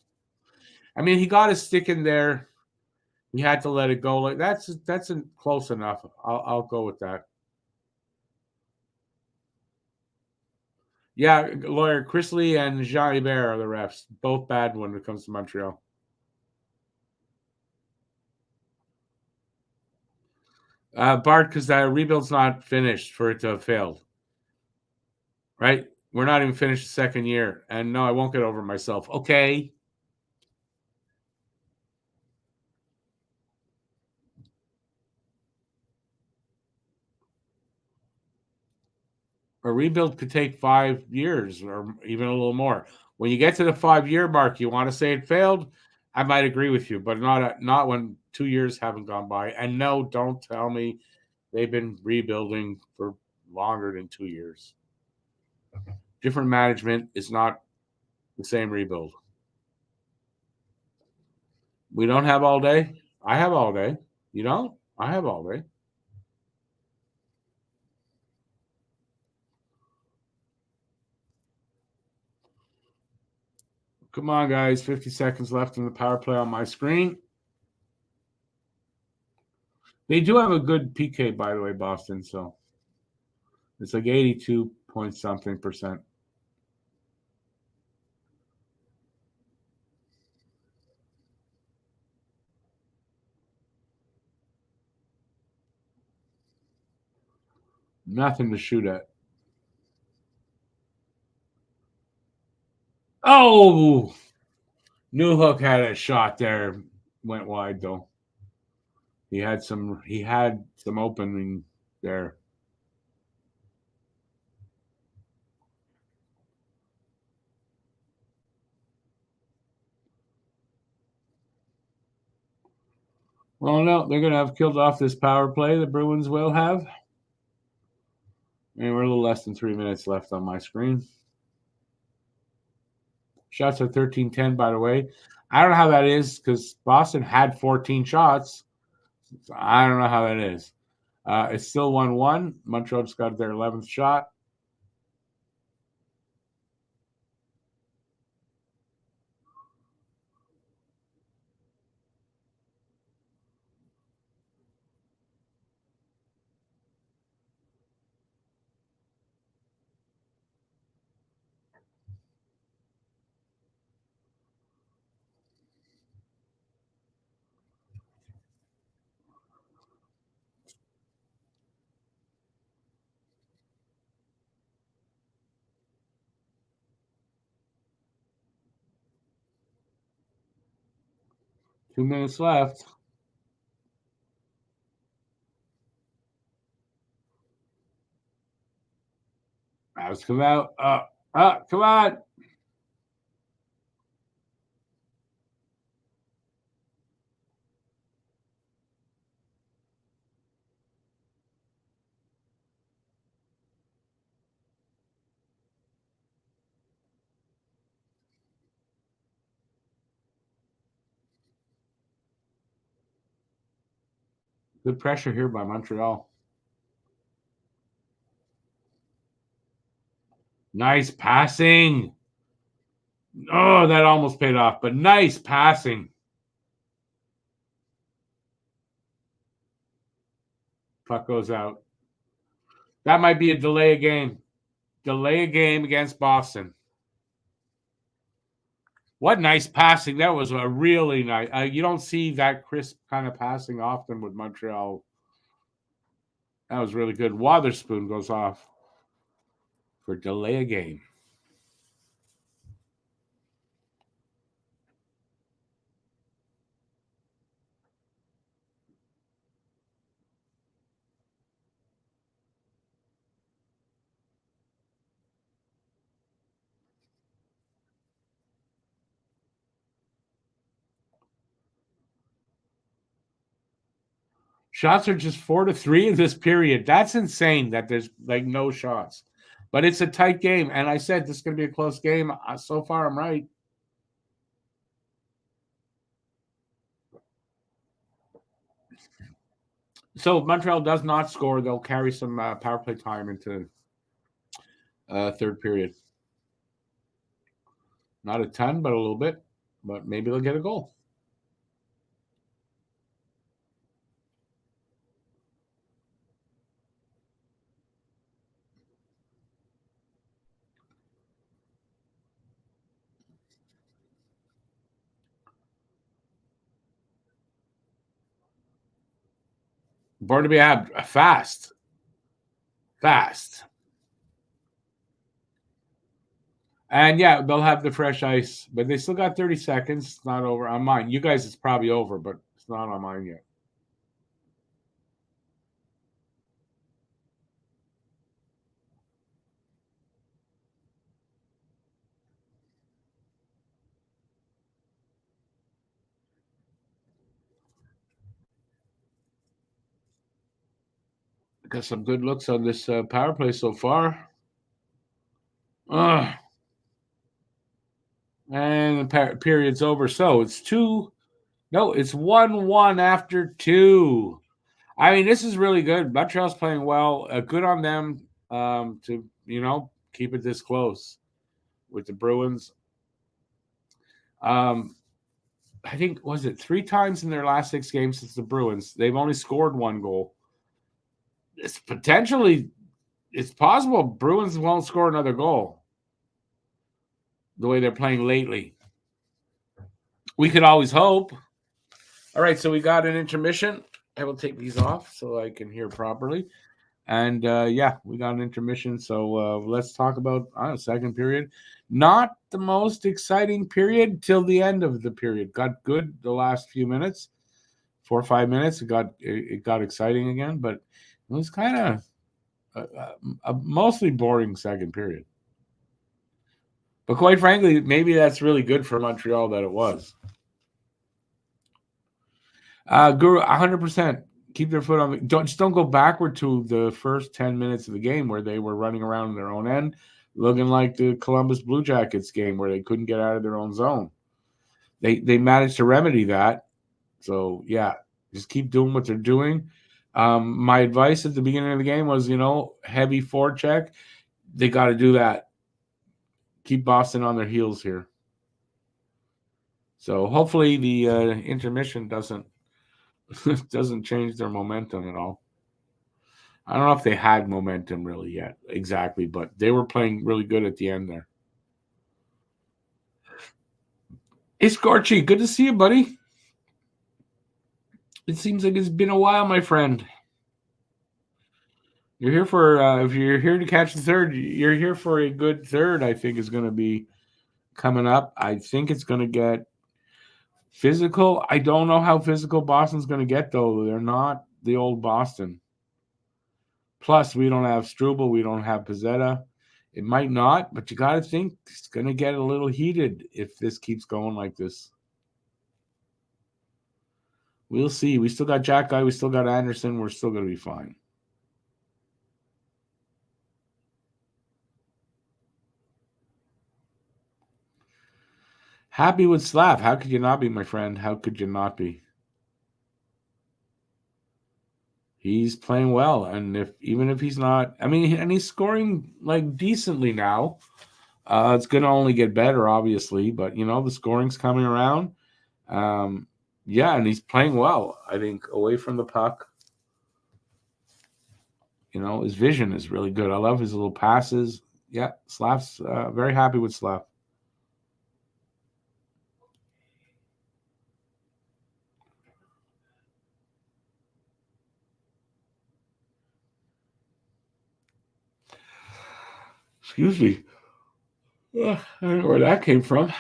I mean, he got his stick in there. He had to let it go. Like that's close enough. I'll go with that. Yeah, lawyer Chris Lee and Jean Hébert are the refs. Both bad when it comes to Montreal. Bart, because the rebuild's not finished for it to have failed. Right? We're not even finished the second year. And no, I won't get over myself. Okay. A rebuild could take 5 years or even a little more. When you get to the 5-year mark, you want to say it failed. I might agree with you, but not when 2 years haven't gone by. And no, don't tell me they've been rebuilding for longer than 2 years. Different management is not the same rebuild. We don't have all day. I have all day. You don't? I have all day. Come on, guys. 50 seconds left in the power play on my screen. They do have a good PK, by the way, Boston. So it's like 82 point something percent. Nothing to shoot at. Oh, Newhook had a shot there. Went wide though. He had some opening there. Well, no, they're going to have killed off this power play. The Bruins will have. And we're a little less than 3 minutes left on my screen. Shots are 13-10, by the way. I don't know how that is because Boston had 14 shots. So I don't know how that is. It's still 1-1. Montreal just got their 11th shot. Two minutes left. Let's come out. Come on. Good pressure here by Montreal. Nice passing. Oh, that almost paid off, but nice passing. Puck goes out. That might be a delay a game. Delay a game against Boston. What nice passing. That was a really nice. You don't see that crisp kind of passing often with Montreal. That was really good. Wotherspoon goes off for delay a game. Shots are just 4-3 in this period. That's insane that there's like no shots. But it's a tight game. And I said this is going to be a close game. So far, I'm right. So if Montreal does not score, they'll carry some power play time into third period. Not a ton, but a little bit. But maybe they'll get a goal. Barnaby fast. And yeah, they'll have the fresh ice, but they still got 30 seconds. It's not over on mine. You guys, it's probably over, but it's not on mine yet. Got some good looks on this power play so far. And the period's over. So it's 2. No, it's 1-1 after 2. I mean, this is really good. Montreal's playing well. Good on them to, keep it this close with the Bruins. I think, was it 3 times in their last 6 games since the Bruins? They've only scored 1 goal. It's possible Bruins won't score another goal the way they're playing lately. We could always hope. All right, so we got an intermission. I will take these off so I can hear properly. And we got an intermission. So let's talk about second period. Not the most exciting period till the end of the period. Got good the last few minutes, 4 or 5 minutes. It got exciting again, but it was kind of a mostly boring second period. But quite frankly, maybe that's really good for Montreal that it was. Guru, 100%. Keep their foot on. Don't go backward to the first 10 minutes of the game where they were running around in their own end, looking like the Columbus Blue Jackets game where they couldn't get out of their own zone. They managed to remedy that. So yeah, just keep doing what they're doing. My advice at the beginning of the game was, heavy forecheck. They got to do that. Keep Boston on their heels here. So hopefully the intermission doesn't change their momentum at all. I don't know if they had momentum really yet, exactly, but they were playing really good at the end there. Hey, Scorchy, good to see you, buddy. It seems like it's been a while, my friend. You're here for, if you're here to catch the third, you're here for a good third, I think is going to be coming up. I think it's going to get physical. I don't know how physical Boston's going to get, though. They're not the old Boston. Plus, we don't have Struble. We don't have Pizzetta. It might not, but you got to think it's going to get a little heated if this keeps going like this. We'll see. We still got Jack Guy. We still got Anderson. We're still going to be fine. Happy with Slav. How could you not be, my friend? How could you not be? He's playing well, and even if he's not, and he's scoring like decently now. It's going to only get better, obviously, but the scoring's coming around. And he's playing well. I think away from the puck. His vision is really good. I love his little passes. Yeah, Slav's very happy with Slav. Excuse me. I don't know where that came from.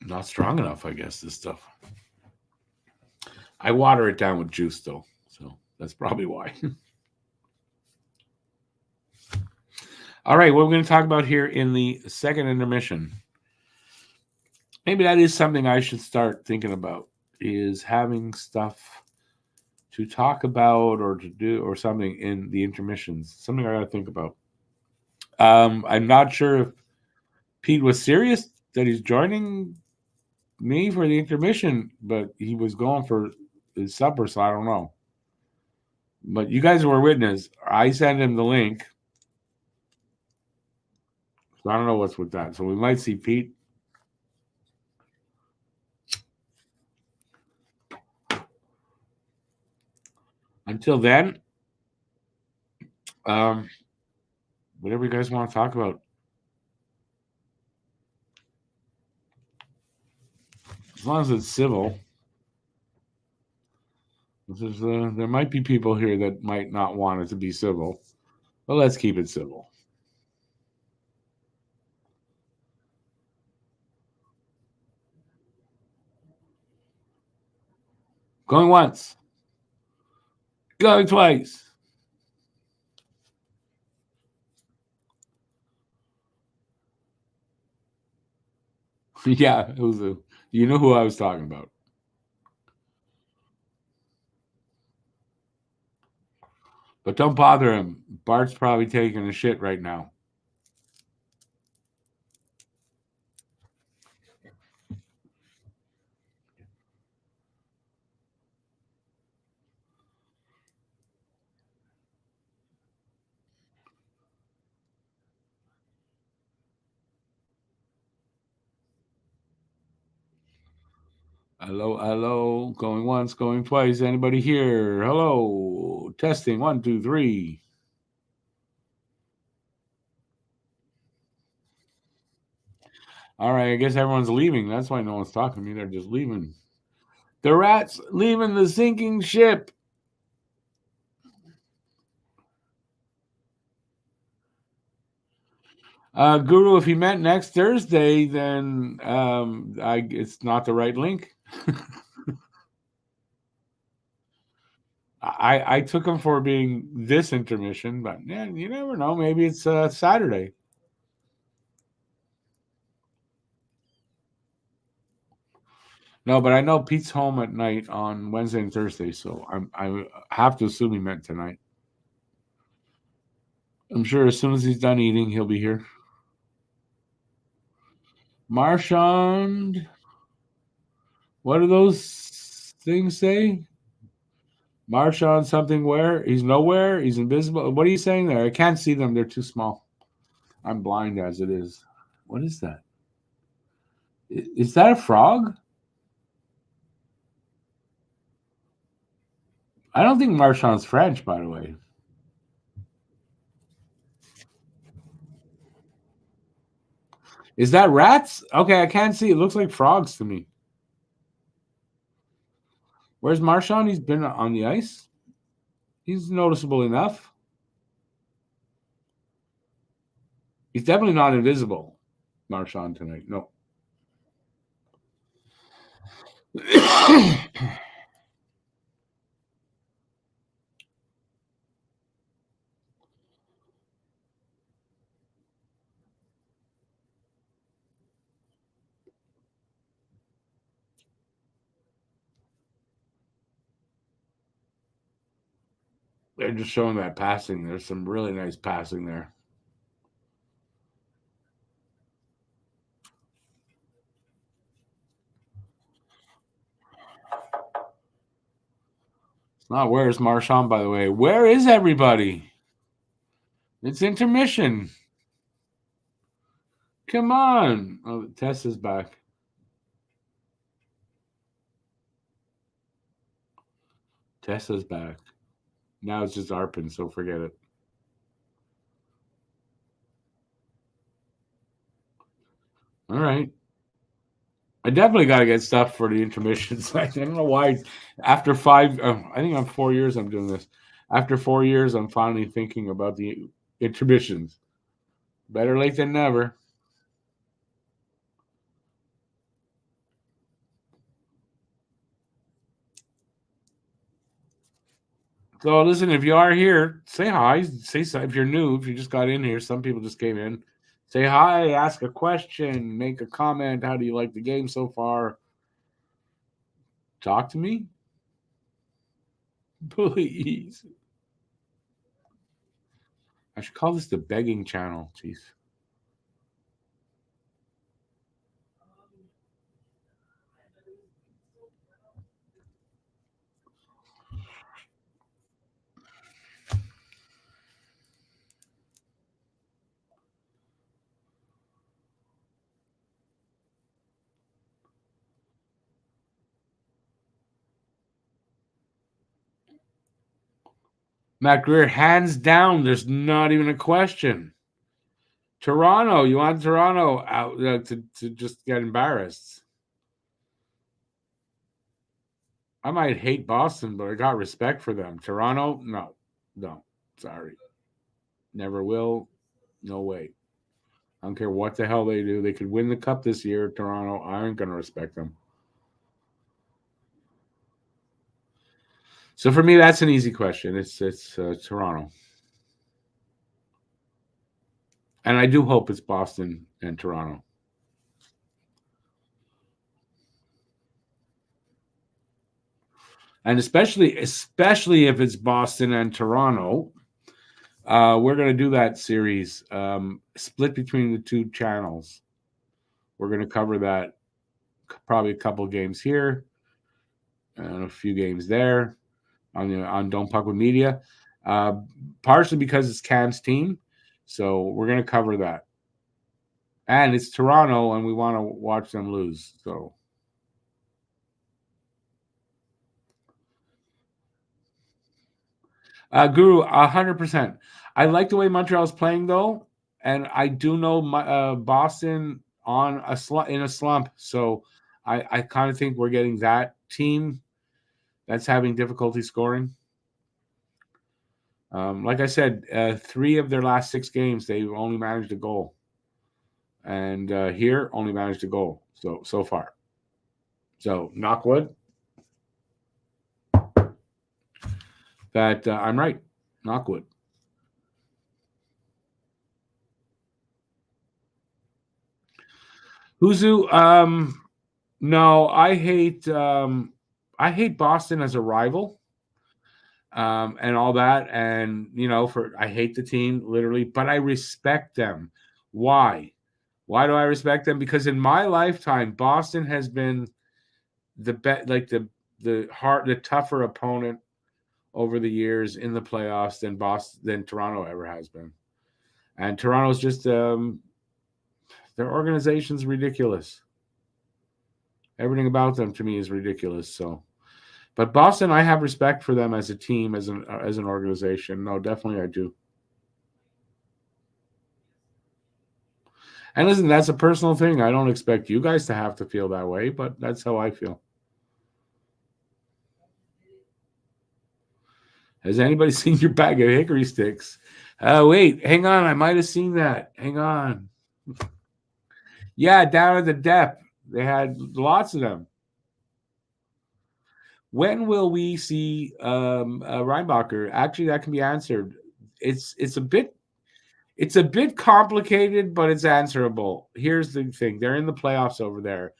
Not strong enough, I guess, this stuff. I water it down with juice, though. So that's probably why. All right, what we're going to talk about here in the second intermission. Maybe that is something I should start thinking about, is having stuff to talk about or to do or something in the intermissions. Something I got to think about. I'm not sure if Pete was serious that he's joining me for the intermission, but he was going for his supper, so I don't know. But you guys were witness. I sent him the link. So I don't know what's with that. So we might see Pete. Until then, whatever you guys want to talk about. As long as it's civil. There might be people here that might not want it to be civil. But let's keep it civil. Going once. Going twice. Yeah, you know who I was talking about. But don't bother him. Bart's probably taking a shit right now. Hello. Going once, going twice. Anybody here? Hello. Testing. 1, 2, 3. All right. I guess everyone's leaving. That's why no one's talking to me. They're just leaving. The rats leaving the sinking ship. Guru, if he meant next Thursday, then it's not the right link. I took him for being this intermission, but yeah, you never know. Maybe it's Saturday. No, but I know Pete's home at night on Wednesday and Thursday, so I have to assume he meant tonight. I'm sure as soon as he's done eating, he'll be here. Marchand, what do those things say? Marchand something where? He's nowhere? He's invisible? What are you saying there? I can't see them. They're too small. I'm blind as it is. What is that? Is that a frog? I don't think Marchand's French, by the way. Is that rats? Okay, I can't see. It looks like frogs to me. Where's Marchand? He's been on the ice. He's noticeable enough. He's definitely not invisible, Marchand, tonight. No. They're just showing that passing. There's some really nice passing there. It's not where's Marchand, by the way. Where is everybody? It's intermission. Come on. Oh, Tess is back. Tessa's back. Now it's just Arpin, so forget it. All right. I definitely got to get stuff for the intermissions. I don't know why. After 5, I think I'm 4 years I'm doing this. After 4 years, I'm finally thinking about the intermissions. Better late than never. So listen, if you are here, say hi. Say so if you're new, if you just got in here. Some people just came in. Say hi, ask a question, make a comment. How do you like the game so far? Talk to me, please. I should call this the begging channel. Jeez. Matt Greer, hands down. There's not even a question. Toronto, you want Toronto out to just get embarrassed. I might hate Boston, but I got respect for them. Toronto, no, sorry, never will, no way. I don't care what the hell they do. They could win the cup this year. Toronto, I ain't gonna respect them. So for me, that's an easy question. It's Toronto, and I do hope it's Boston and Toronto. And especially if it's Boston and Toronto, we're going to do that series split between the two channels. We're going to cover that probably a couple games here and a few games there on Don't Puck with Media, partially because it's Cam's team. So we're going to cover that. And it's Toronto, and we want to watch them lose. So. Guru, 100%. I like the way Montreal's playing, though, and I do know Boston on in a slump. So I kind of think we're getting that team that's having difficulty scoring. Like I said, 3 of their last 6 games, they've only managed a goal. And here, only managed a goal so far. So, knock wood. That I'm right. Knock wood. Huzu, no, I hate Boston as a rival, and all that, and I hate the team literally, but I respect them. Why? Why do I respect them? Because in my lifetime, Boston has been the the tougher opponent over the years in the playoffs than Toronto ever has been, and Toronto's just their organization's ridiculous. Everything about them to me is ridiculous. So, but Boston, I have respect for them as a team, as an organization. No, definitely I do. And listen, that's a personal thing. I don't expect you guys to have to feel that way, but that's how I feel. Has anybody seen your bag of hickory sticks? Wait, hang on. I might have seen that. Hang on. Yeah, down at the depth. They had lots of them. When will we see Reinbacher? Actually, that can be answered. It's a bit complicated, but it's answerable. Here's the thing: they're in the playoffs over there.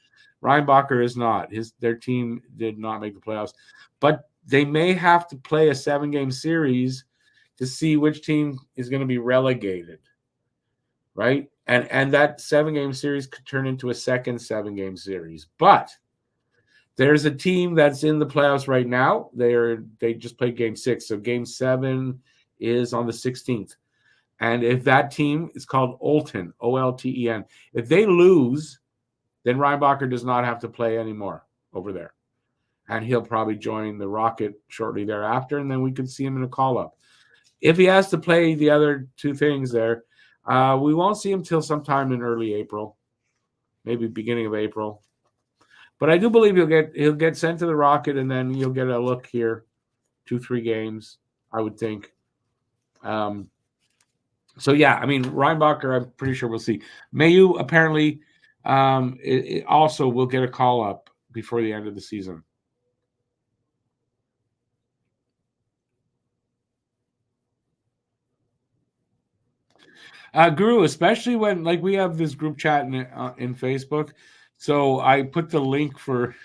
Reinbacher is not. Their team did not make the playoffs, but they may have to play a 7-game series to see which team is going to be relegated, right? And that 7-game series could turn into a second 7-game series. But there's a team that's in the playoffs right now. They just played game 6, so game 7 is on the 16th. And if that team is called Olten, Olten, if they lose, then Reinbacher does not have to play anymore over there. And he'll probably join the Rocket shortly thereafter, and then we could see him in a call-up. If he has to play the other 2 things there, we won't see him till sometime in early April, maybe beginning of April. But I do believe he'll get sent to the Rocket, and then you'll get a look here, 2-3 games. I would think. So yeah, I mean Reinbacher, I'm pretty sure we'll see. Mayu apparently it also will get a call up before the end of the season. Guru, especially when like we have this group chat in Facebook. So I put the link for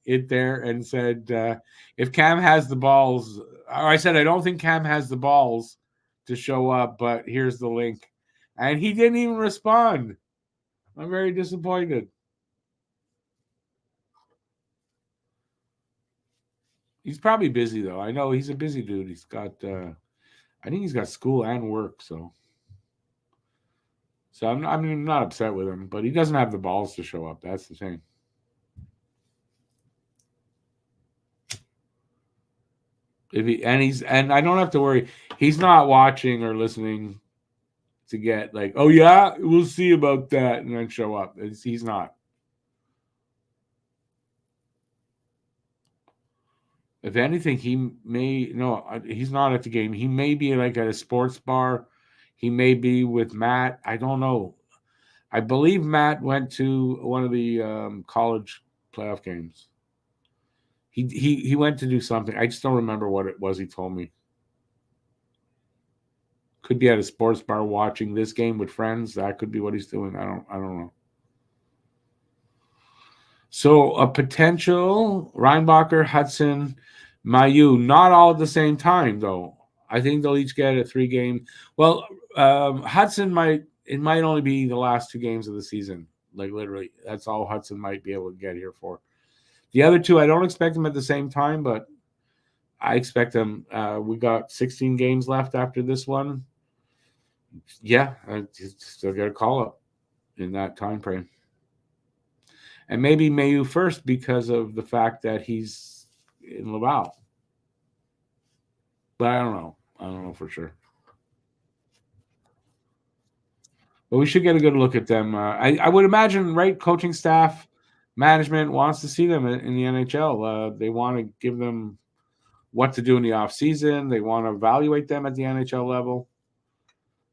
it there and said if Cam has the balls, or I said I don't think Cam has the balls to show up, but here's the link, and he didn't even respond. I'm very disappointed. He's probably busy though. I know he's a busy dude. He's got I think he's got school and work, so I'm not upset with him, but he doesn't have the balls to show up. That's the thing. If he and I don't have to worry. He's not watching or listening to get like, oh yeah, we'll see about that, and then show up. He's not. If anything, he may no, he's not at the game. He may be like at a sports bar. He may be with Matt. I don't know. I believe Matt went to one of the college playoff games. He went to do something. I just don't remember what it was. He told me. Could be at a sports bar watching this game with friends. That could be what he's doing. I don't know. So a potential Reinbacher, Hudson, Mayu, not all at the same time though. I think they'll each get a 3-game. Well, Hudson might only be the last 2 games of the season. Like literally, that's all Hudson might be able to get here for. The other 2, I don't expect them at the same time, but I expect them. We got 16 games left after this one. Yeah, I still get a call up in that time frame. And maybe Mayu first because of the fact that he's in Laval. But I don't know. I don't know for sure. But we should get a good look at them. I would imagine, right? Coaching staff, management wants to see them in the NHL. They want to give them what to do in the off season. They want to evaluate them at the NHL level,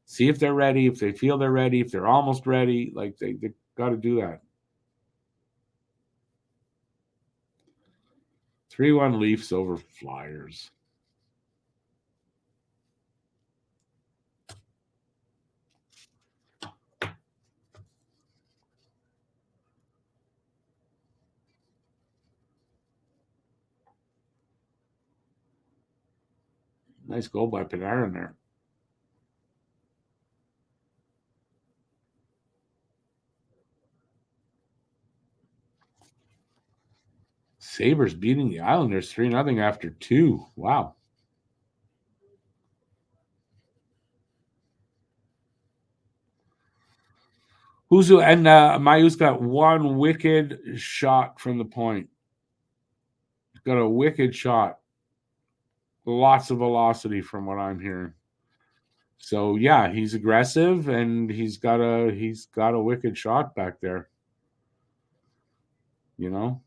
see if they're ready, if they feel they're ready, if they're almost ready. Like they got to do that. 3-1 Leafs over Flyers. Nice goal by Panarin there. Sabres beating the Islanders 3-0 after 2. Wow. And Mayu's got one wicked shot from the point. Got a wicked shot. Lots of velocity from what I'm hearing. So yeah, he's aggressive and he's got a wicked shot back there. You know,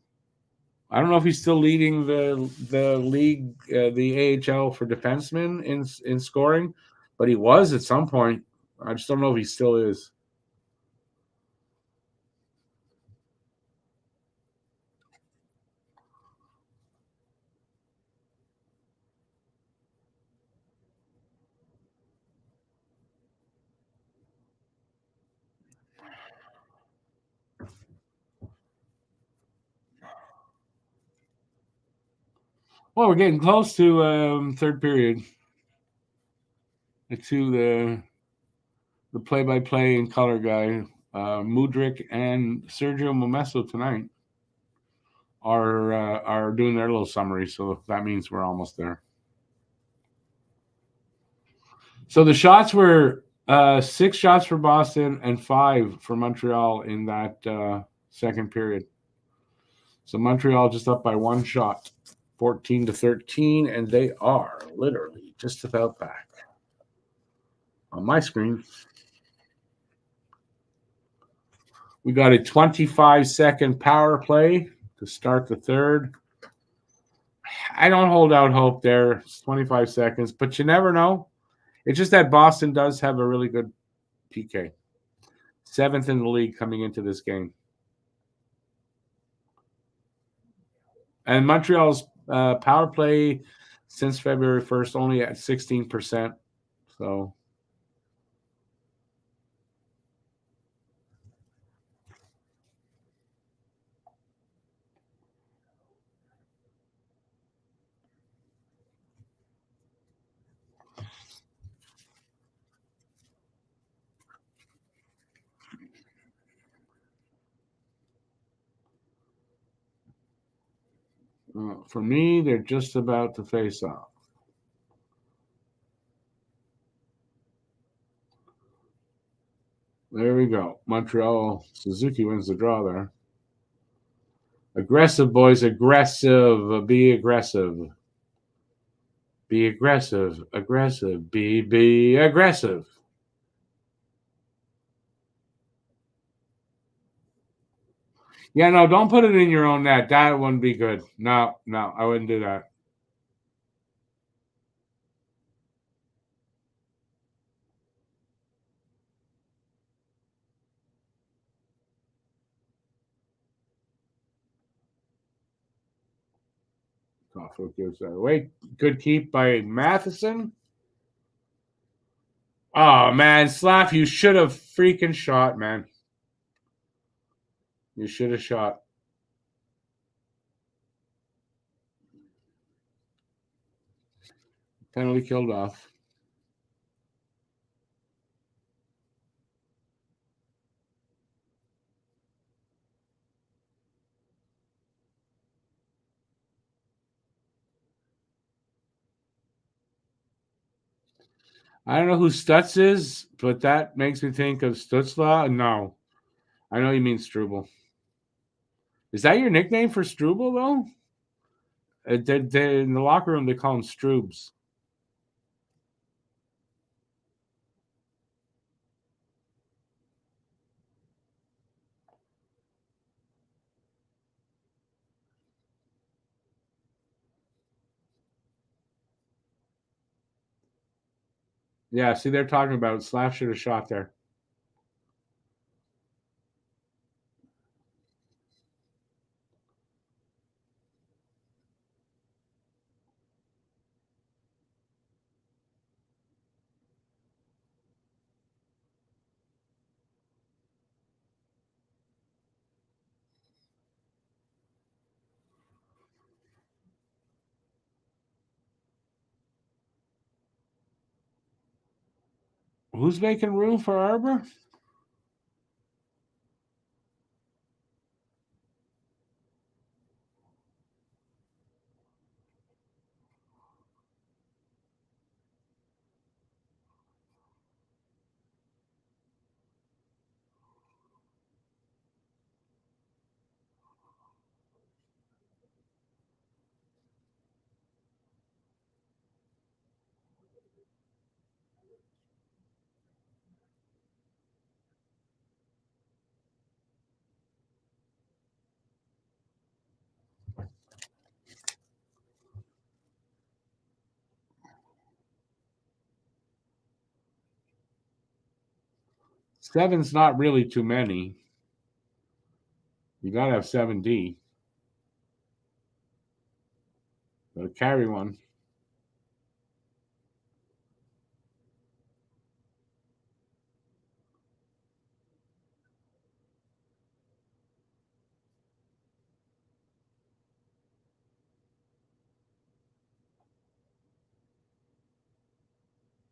I don't know if he's still leading the league, the AHL for defensemen in scoring, but he was at some point. I just don't know if he still is. Well, we're getting close to third period. To the play-by-play and color guy, Mudryk and Sergio Momesso tonight are doing their little summary. So that means we're almost there. So the shots were 6 shots for Boston and 5 for Montreal in that second period. So Montreal just up by 1 shot, 14-13, and they are literally just about back on my screen. We got a 25-second power play to start the third. I don't hold out hope there. It's 25 seconds, but you never know. It's just that Boston does have a really good PK. 7th in the league coming into this game. And Montreal's power play since February 1st only at 16%. So for me, they're just about to face off. There we go. Montreal, Suzuki wins the draw there. Aggressive, boys. Aggressive. Be aggressive. Be aggressive. Aggressive. Be aggressive. Yeah, no, don't put it in your own net. That wouldn't be good. No, I wouldn't do that. Toffel gives that away. Good keep by Matheson. Oh, man. Slav, you should have freaking shot, man. You should have shot. Penalty killed off. I don't know who Stutz is, but that makes me think of Stutzla. No. I know you mean Struble. Is that your nickname for Struble, though? In the locker room, they call him Stroobs. Yeah, see, they're talking about it. Slav should have shot there. Who's making room for Arbor? Seven's not really too many. You got to have 7D. Got to carry one.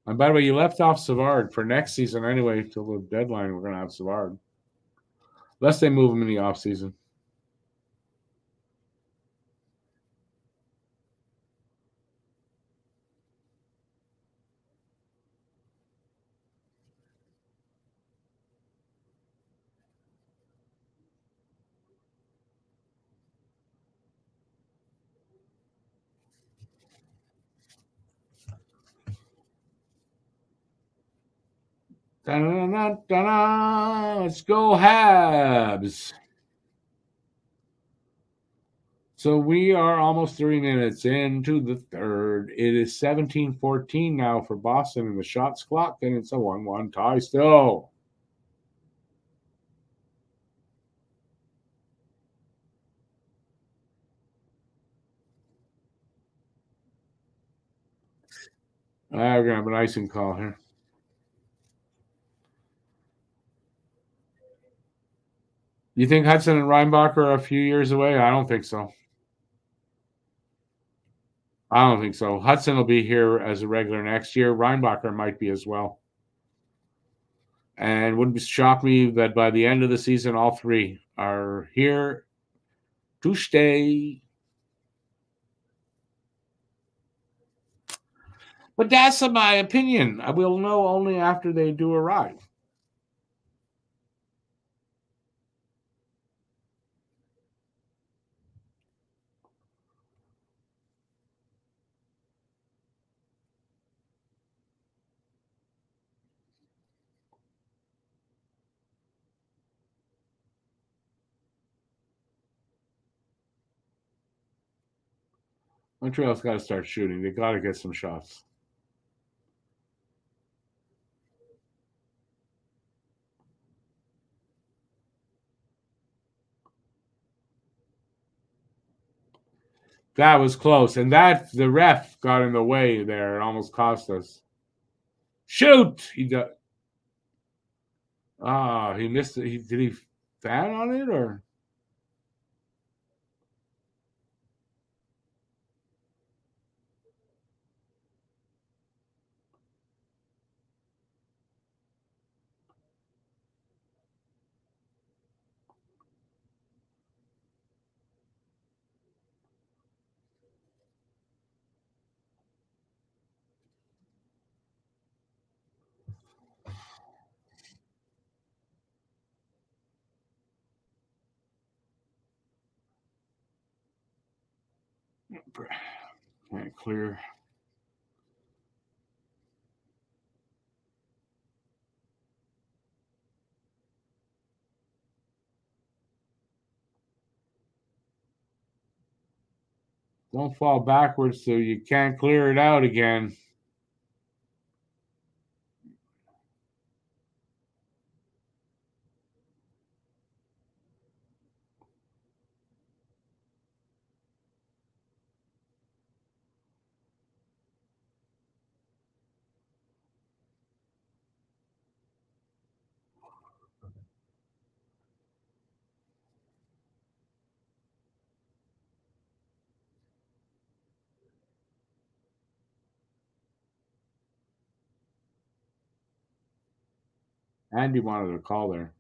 And by the way, you left off Savard for next season anyway. Till the deadline, we're going to have Savard. Unless they move him in the offseason. Da-da-da-da-da. Let's go Habs. So we are almost 3 minutes into the third. It is 17-14 now for Boston, and the shots clocked, and it's a 1-1 tie still. We're going to have an icing call here. You think Hudson and Reinbach are a few years away? I don't think so. I don't think so. Hudson will be here as a regular next year. Reinbacher might be as well. And wouldn't shock me that by the end of the season, all three are here to stay. But that's my opinion. I will know only after they do arrive. Montreal's got to start shooting. They got to get some shots. That was close, and that the ref got in the way there. It almost cost us. Shoot! He got. He missed it. Did he fan on it or? Can't clear. Don't fall backwards so you can't clear it out again. Andy wanted a call there.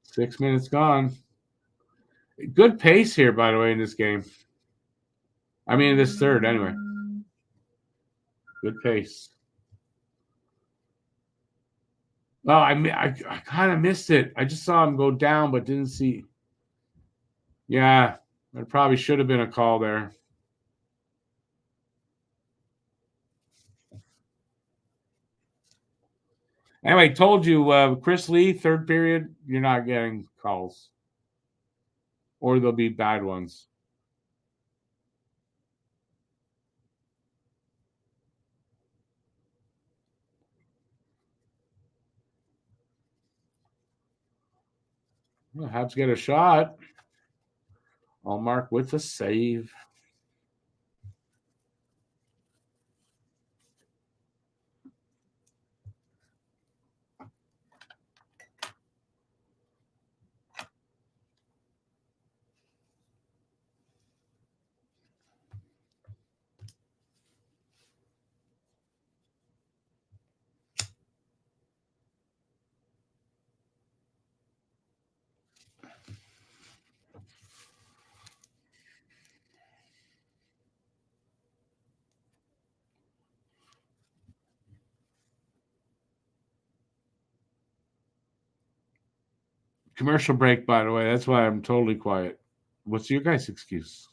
Six minutes gone. Good pace here, by the way, in this game. I mean, this third, anyway. Good pace. Oh, I kind of missed it. I just saw him go down, but didn't see. Yeah, there probably should have been a call there. Anyway, told you, Chris Lee, third period, you're not getting calls. Or there'll be bad ones. Well, Habs get a shot. Allmark with a save. Commercial break, by the way. That's why I'm totally quiet. What's your guys' excuse?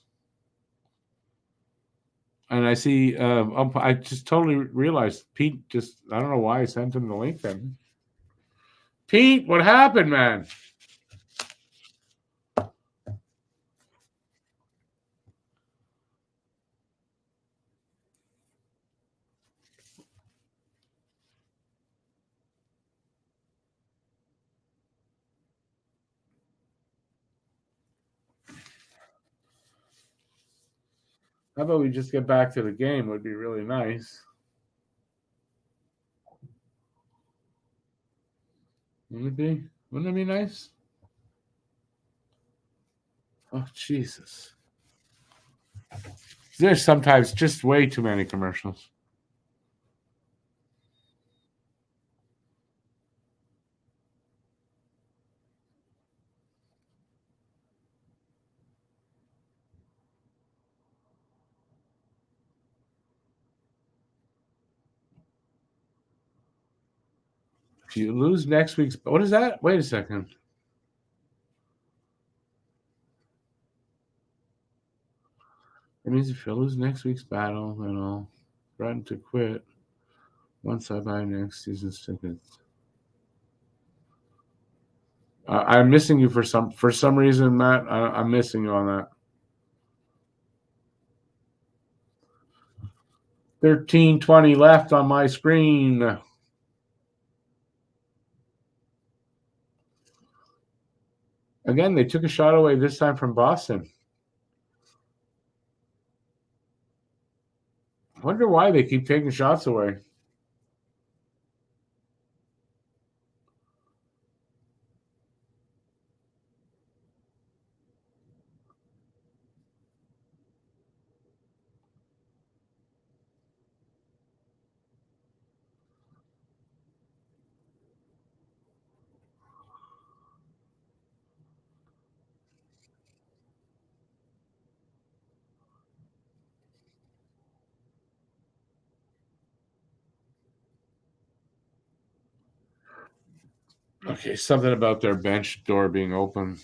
And I see, I just totally realized Pete just, I don't know why I sent him the link then. Pete, what happened, man? How about we just get back to the game? Would be really nice. Wouldn't it be? Wouldn't it be nice? Oh, Jesus. There's sometimes just way too many commercials. If you lose next week's, what is that? Wait a second. It means if you lose next week's battle, then I'll threaten to quit once I buy next season's tickets. I'm missing you for some reason, Matt. I'm missing you on that. 13:20 left on my screen. Again, they took a shot away this time from Boston. I wonder why they keep taking shots away. Okay, something about their bench door being open.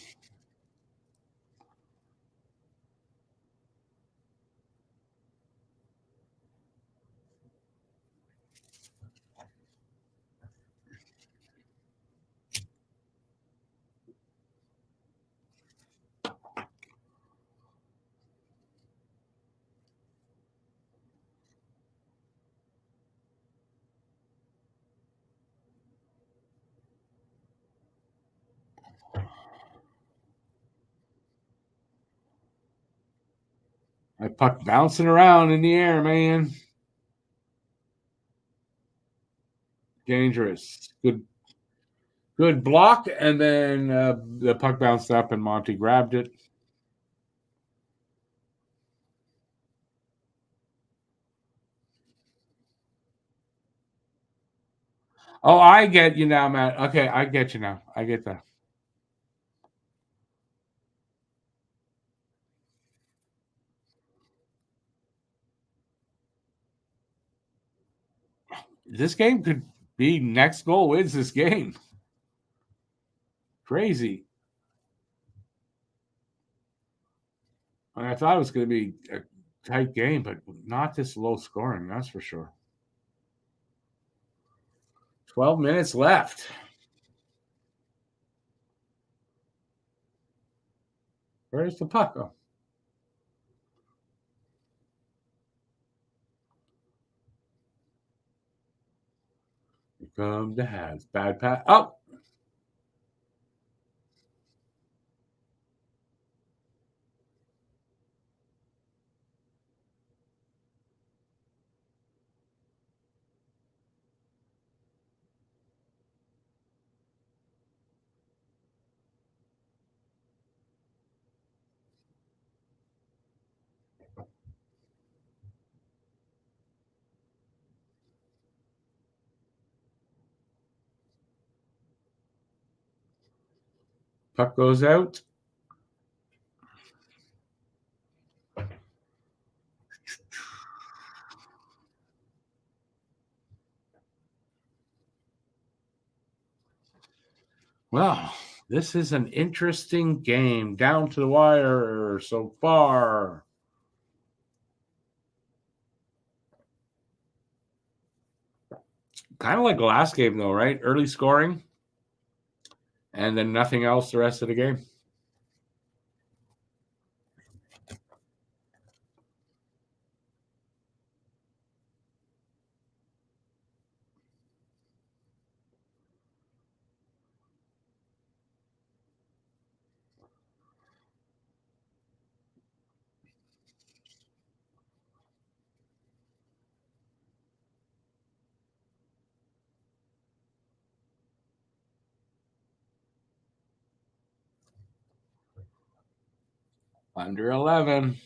I puck bouncing around in the air, man. Dangerous. Good block, and then the puck bounced up, and Monty grabbed it. Oh, I get you now, Matt. Okay, I get you now. I get that. This game could be next goal wins this game. Crazy. And I thought it was going to be a tight game, but not this low scoring, that's for sure. 12 minutes left. Where's the puck? Oh. Here come the Habs. Bad pass. Oh! Puck goes out. Well, This is an interesting game. Down to the wire so far. Kind of like the last game, though, right? Early scoring, and then nothing else the rest of the game. Under 11.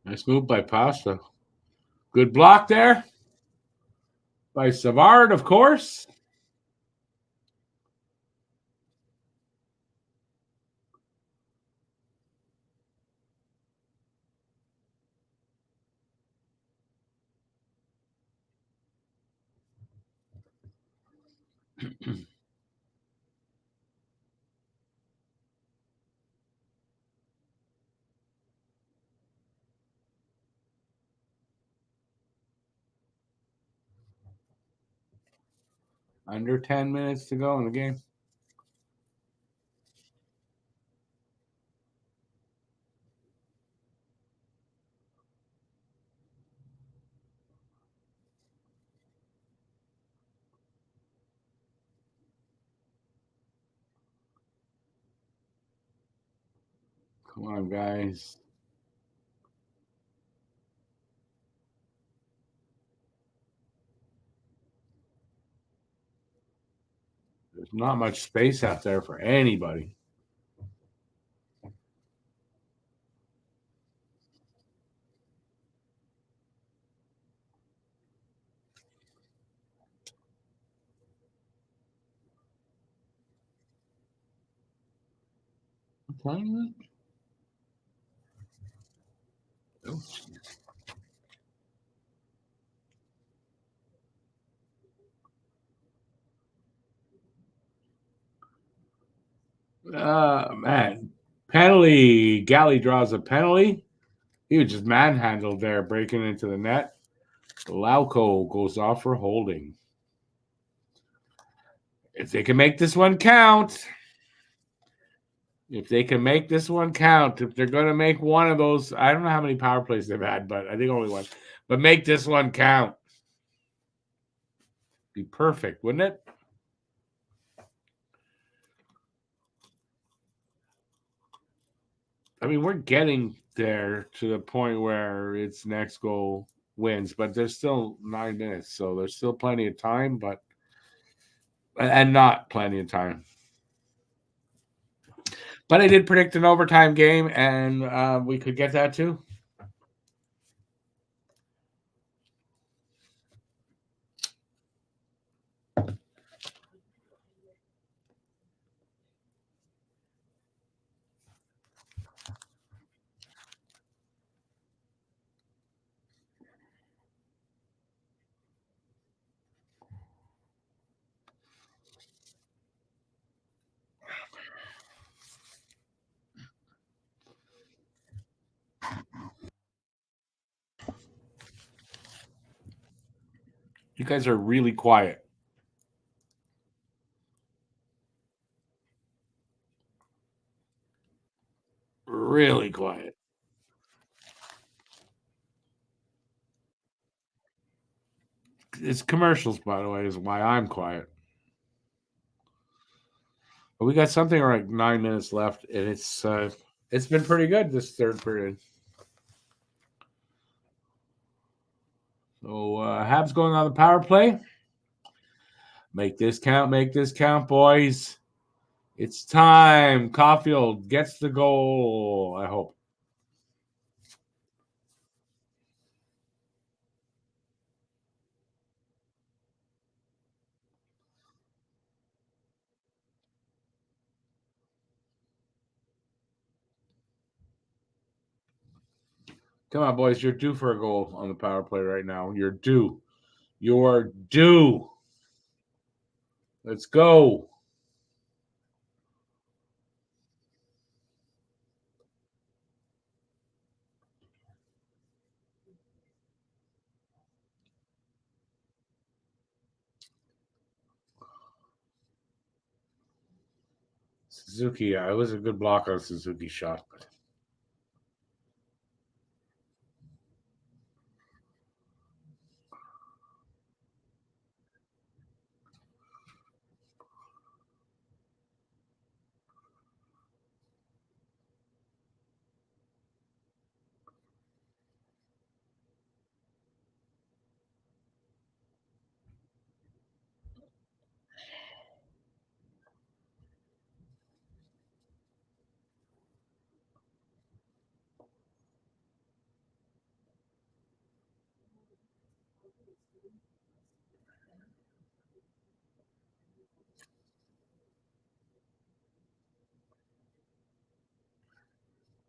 Nice move by Pasta. Good block there by Savard, of course. Under 10 minutes to go in the game. Come on, guys. There's not much space out there for anybody. Man, penalty. Galley draws a penalty. He was just manhandled there, breaking into the net. Lauco goes off for holding. If they can make this one count. If they can make this one count, if they're going to make one of those, I don't know how many power plays they've had, but I think only one. But make this one count. Be perfect, wouldn't it? I mean, we're getting there to the point where it's next goal wins, but there's still 9 minutes, so there's still plenty of time, but and not plenty of time. But I did predict an overtime game, and we could get that too. You guys are really quiet. Really quiet. It's commercials, by the way, is why I'm quiet. But we got something like 9 minutes left, and it's been pretty good this third period. So Habs going on the power play. Make this count, boys. It's time. Caulfield gets the goal, I hope. Come on, boys. You're due for a goal on the power play right now. You're due. You're due. Let's go. Suzuki, yeah, it was a good block on Suzuki's shot.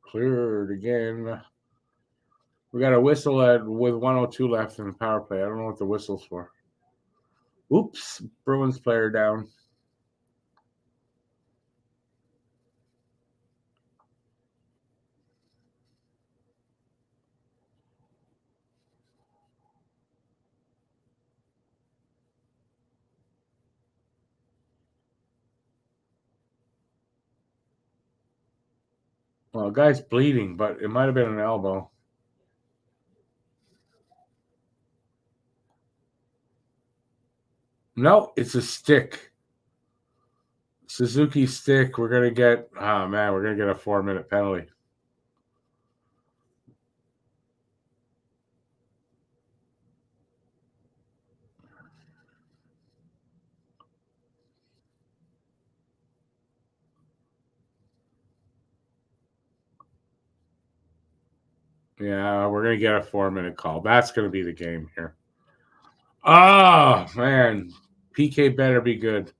Cleared again. We got a whistle with 102 left in the power play. I don't know what the whistle's for. Oops, Bruins player down. Well, the guy's bleeding, but it might have been an elbow. No, it's a stick. Suzuki stick. We're gonna get. Oh man, we're gonna get a 4-minute penalty. Yeah, we're gonna get a 4-minute call. That's gonna be the game here. Oh man, PK better be good.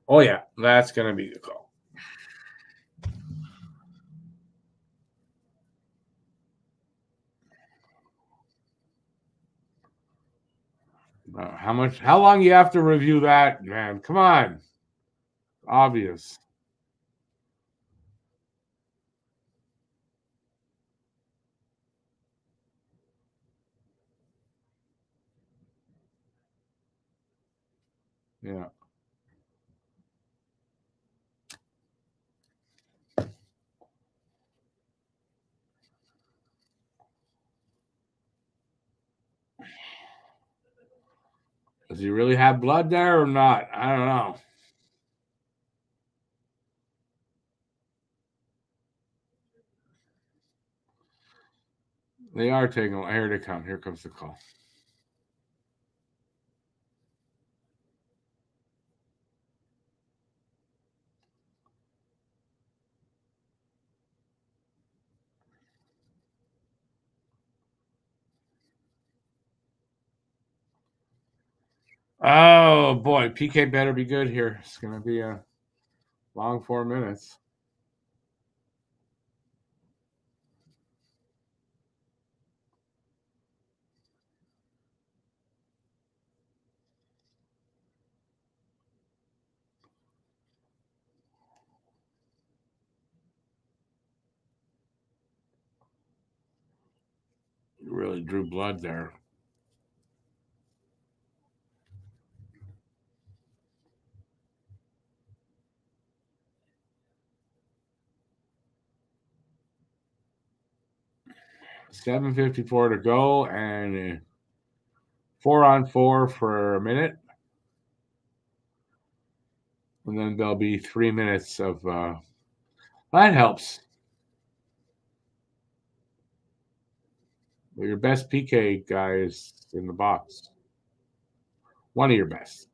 Oh yeah, that's gonna be the call. How long you have to review that, man? Come on. Obvious. Yeah. Does he really have blood there or not? I don't know. They are taking. Here they come. Here comes the call. Oh boy, PK better be good here. It's gonna be a long 4 minutes. You really drew blood there. $7:54 to go, and 4-on-4 for a minute, and then there'll be 3 minutes of. That helps. Well, your best PK guy is in the box. One of your best.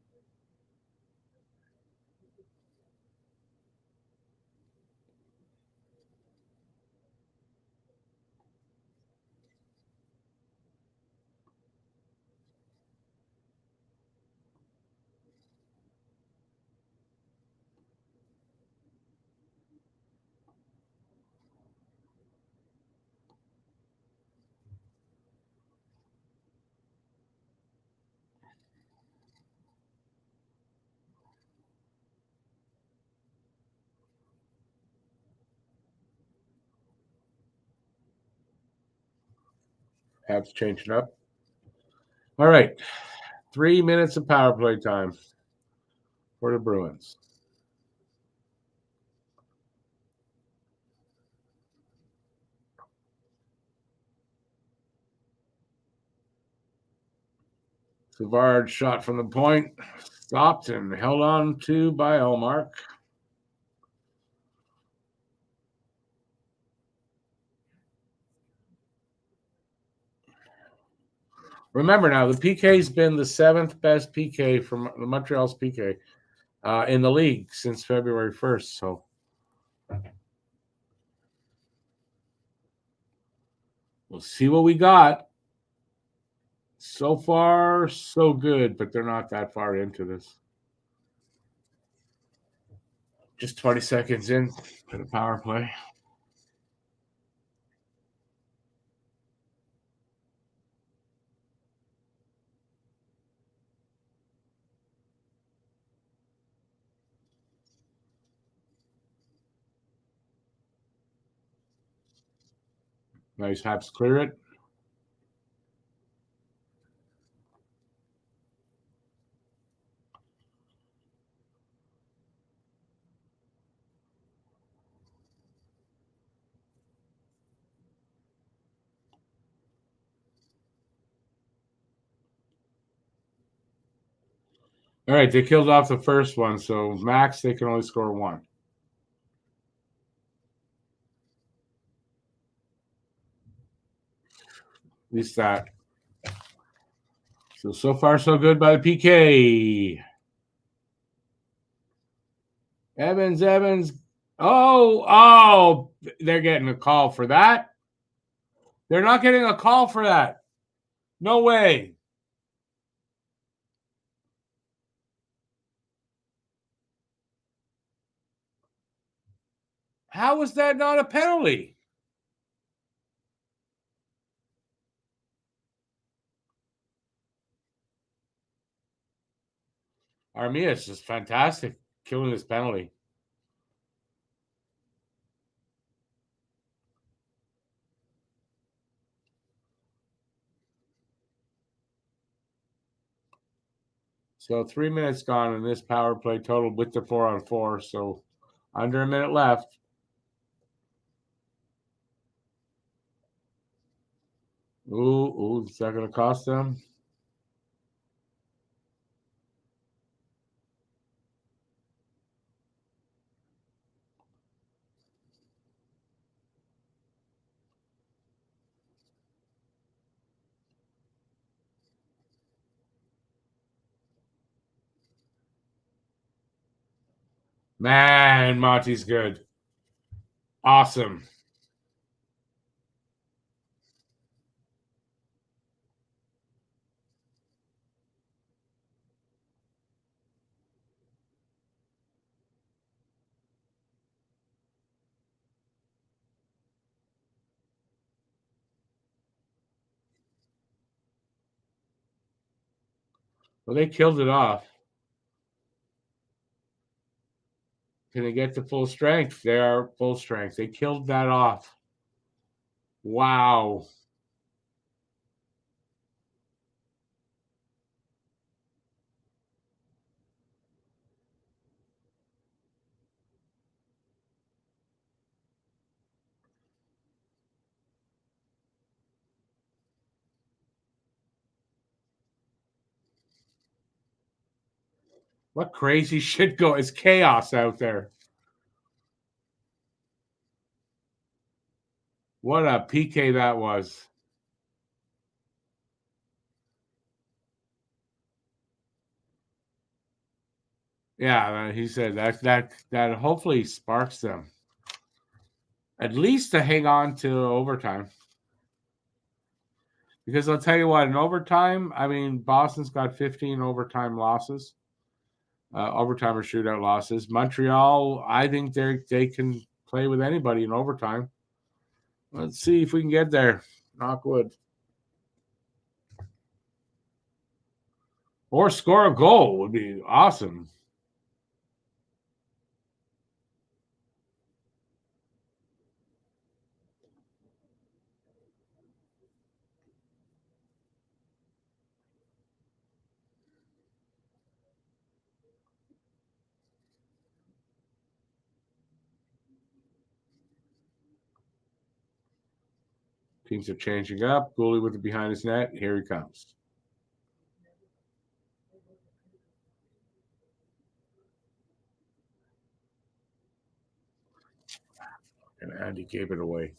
Habs changing up. All right. 3 minutes of power play time for the Bruins. Savard shot from the point, stopped and held on to by Elmark. Remember now, the PK's been the 7th best PK from the Montreal's PK in the league since February 1st. So we'll see what we got. So far, so good, but they're not that far into this. Just 20 seconds in for the power play. Nice Habs clear it. All right, they killed off the first one, so max they can only score one. At least that. So far, so good by the PK. Evans. Oh, they're getting a call for that. They're not getting a call for that. No way. How is that not a penalty? Armia is just fantastic killing this penalty. So 3 minutes gone in this power play total with the 4-on-4. So under a minute left. Ooh, is that going to cost them? Man, Monty's good. Awesome. Well, they killed it off. Can they get to full strength? They are full strength. They killed that off. Wow. What crazy shit go? It's chaos out there. What a PK that was. Yeah, he said that hopefully sparks them at least to hang on to overtime. Because I'll tell you what, in overtime, I mean, Boston's got 15 overtime losses, overtime or shootout losses. Montreal, I think they can play with anybody in overtime. Let's see if we can get there. Knock wood. Or score a goal would be awesome. Teams are changing up. Goalie with it behind his net. Here he comes. And Andy gave it away.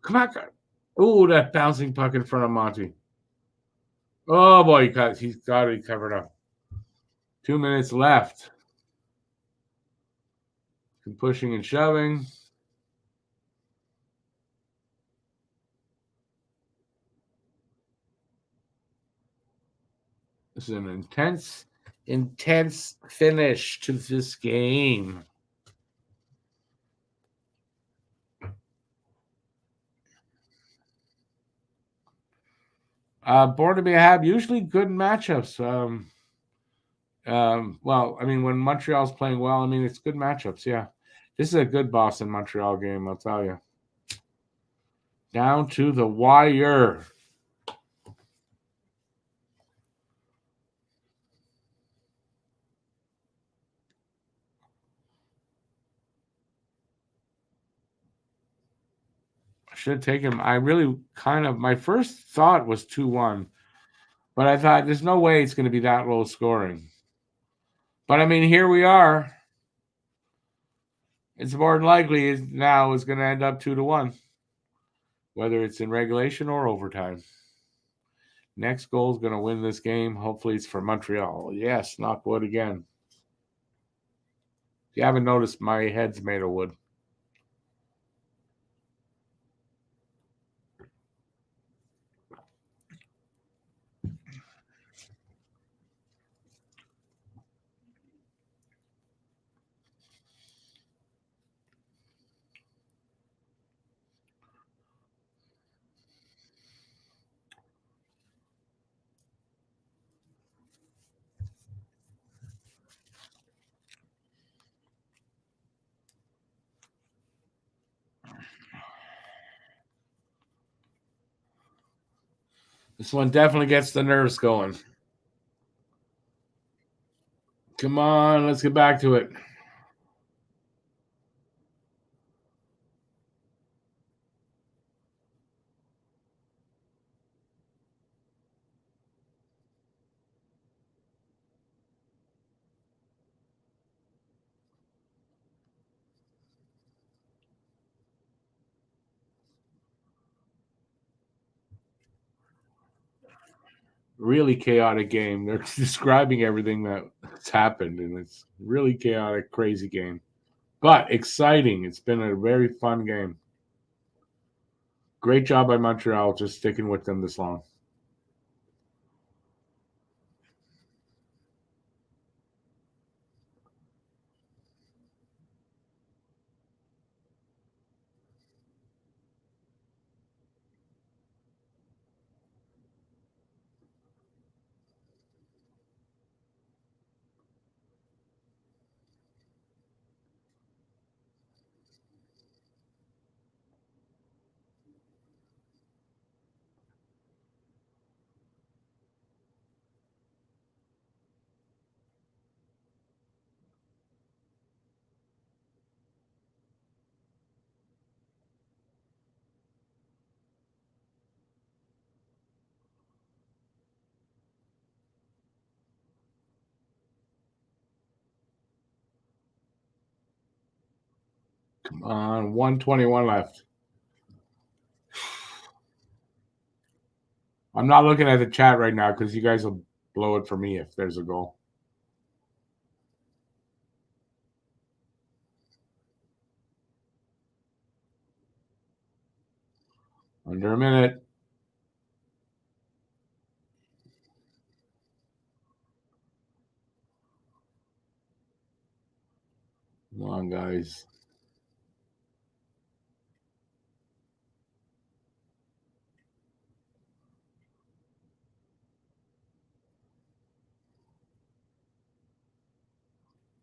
Come on. Ooh, that bouncing puck in front of Monty. Oh, boy, he's got it covered up. 2 minutes left. Some pushing and shoving. This is an intense finish to this game. Born to be a Hab, usually good matchups. Well, I mean, when Montreal's playing well, I mean, it's good matchups. Yeah, this is a good Boston Montreal game, I'll tell you. Down to the wire. I should take him. I really my first thought was 2-1, but I thought there's no way it's going to be that low scoring. But I mean, here we are. It's more than likely now is going to end up 2-1, whether it's in regulation or overtime. Next goal is going to win this game. Hopefully, it's for Montreal. Yes, knock wood again. If you haven't noticed, my head's made of wood. This one definitely gets the nerves going. Come on, let's get back to it. Really chaotic game. They're describing everything that's happened, and it's really chaotic, crazy game. But exciting. It's been a very fun game. Great job by Montreal just sticking with them this long. Come on, 1:21 left. I'm not looking at the chat right now because you guys will blow it for me if there's a goal. Under a minute. Come on, guys.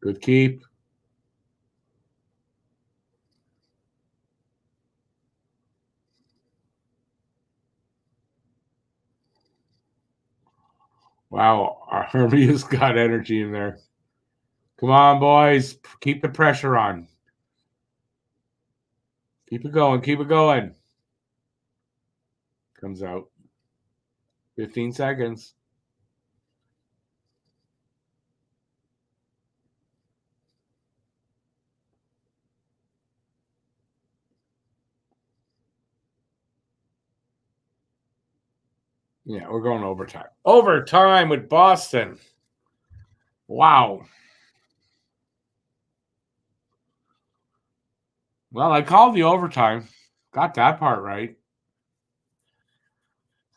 Good keep. Wow, Armia's got energy in there. Come on, boys. Keep the pressure on. Keep it going. Keep it going. Comes out. 15 seconds. Yeah, we're going overtime. Overtime with Boston. Wow. Well, I called the overtime. Got that part right.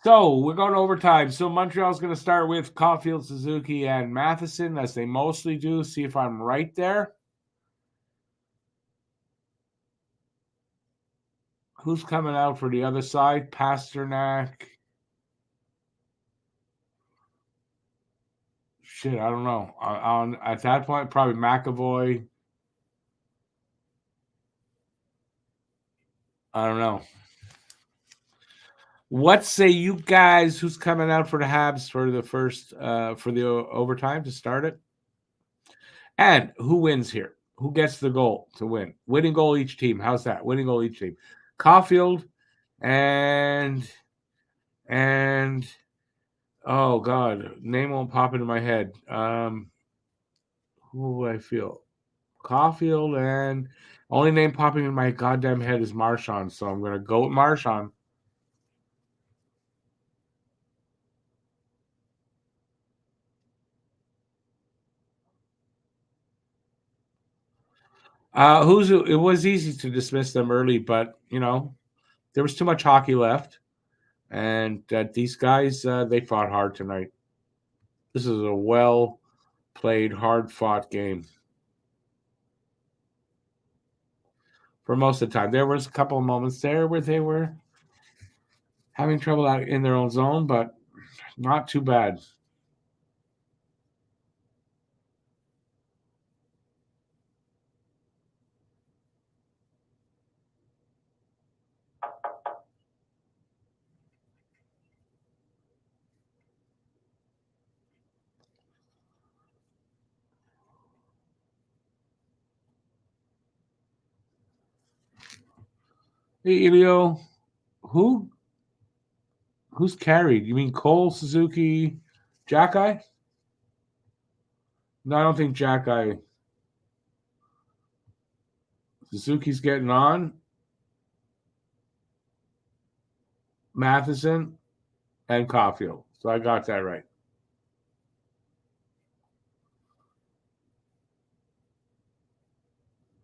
So we're going overtime. So Montreal's going to start with Caulfield, Suzuki, and Matheson, as they mostly do. See if I'm right there. Who's coming out for the other side? Pasternak. Shit, I don't know. At that point, probably McAvoy. I don't know. What say you guys? Who's coming out for the Habs for the first for the overtime to start it? And who wins here? Who gets the goal to win? Winning goal each team. How's that? Winning goal each team. Caulfield and oh god, name won't pop into my head. Who do I feel? Caulfield and only name popping in my goddamn head is Marchand, so I'm gonna go with Marchand. It was easy to dismiss them early, but there was too much hockey left, and these guys they fought hard tonight. This is a well played, hard fought game. For most of the time, there was a couple of moments there where they were having trouble out in their own zone, but not too bad. Hey, Elio, who's carried? You mean Cole, Suzuki, Jack-Eye? No, I don't think Jack-Eye. Suzuki's getting on. Matheson and Caulfield. So I got that right.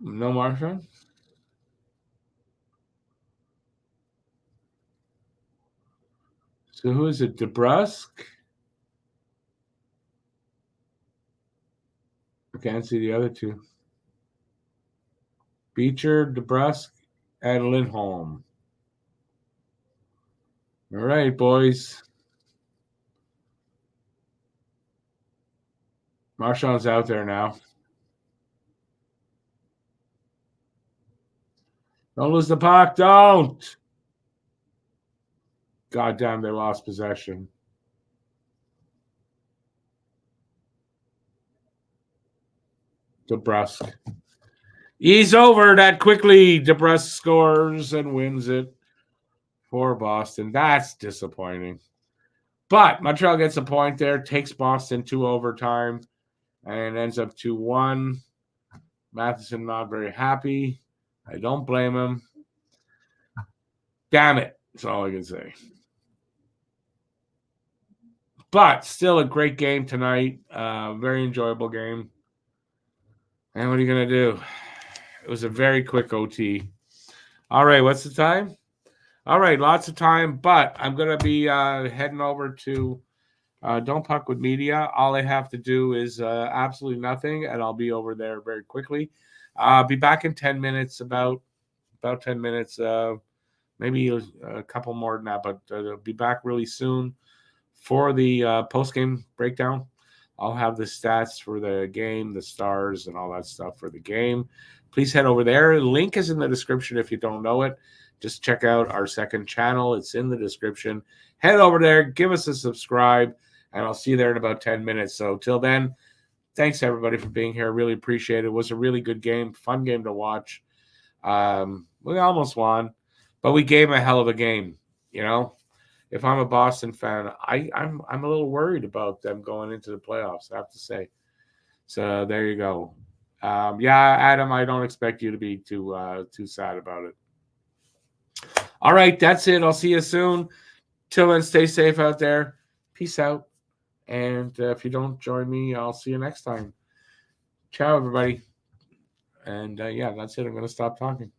No Marchand? So who is it? DeBrusque? I can't see the other two. Beecher, DeBrusque, and Lindholm. All right, boys. Marchand's out there now. Don't lose the puck. Don't. God damn, they lost possession. DeBrusque. He's over that quickly. DeBrusque scores and wins it for Boston. That's disappointing. But Montreal gets a point there, takes Boston to overtime, and ends up 2-1. Matheson not very happy. I don't blame him. Damn it. That's all I can say. But still a great game tonight. Very enjoyable game. And what are you going to do? It was a very quick OT. All right, what's the time? All right, lots of time, but I'm going to be heading over to Don't Puck with Media. All I have to do is absolutely nothing, and I'll be over there very quickly. I'll be back in 10 minutes, about 10 minutes, maybe a couple more than that, but I'll be back really soon for the post-game breakdown. I'll have the stats for the game, the stars, and all that stuff for the game. Please head over there. The link is in the description if you don't know it. Just check out our second channel. It's in the description. Head over there, give us a subscribe, and I'll see you there in about 10 minutes. So till then, thanks everybody for being here. Really appreciate it. It was a really good game, fun game to watch. We almost won, but we gave a hell of a game. You know, if I'm a Boston fan, I'm a little worried about them going into the playoffs, I have to say. So there you go. Yeah, Adam, I don't expect you to be too sad about it. All right, that's it. I'll see you soon. Till then, stay safe out there. Peace out. And if you don't join me, I'll see you next time. Ciao, everybody. And yeah, that's it. I'm going to stop talking.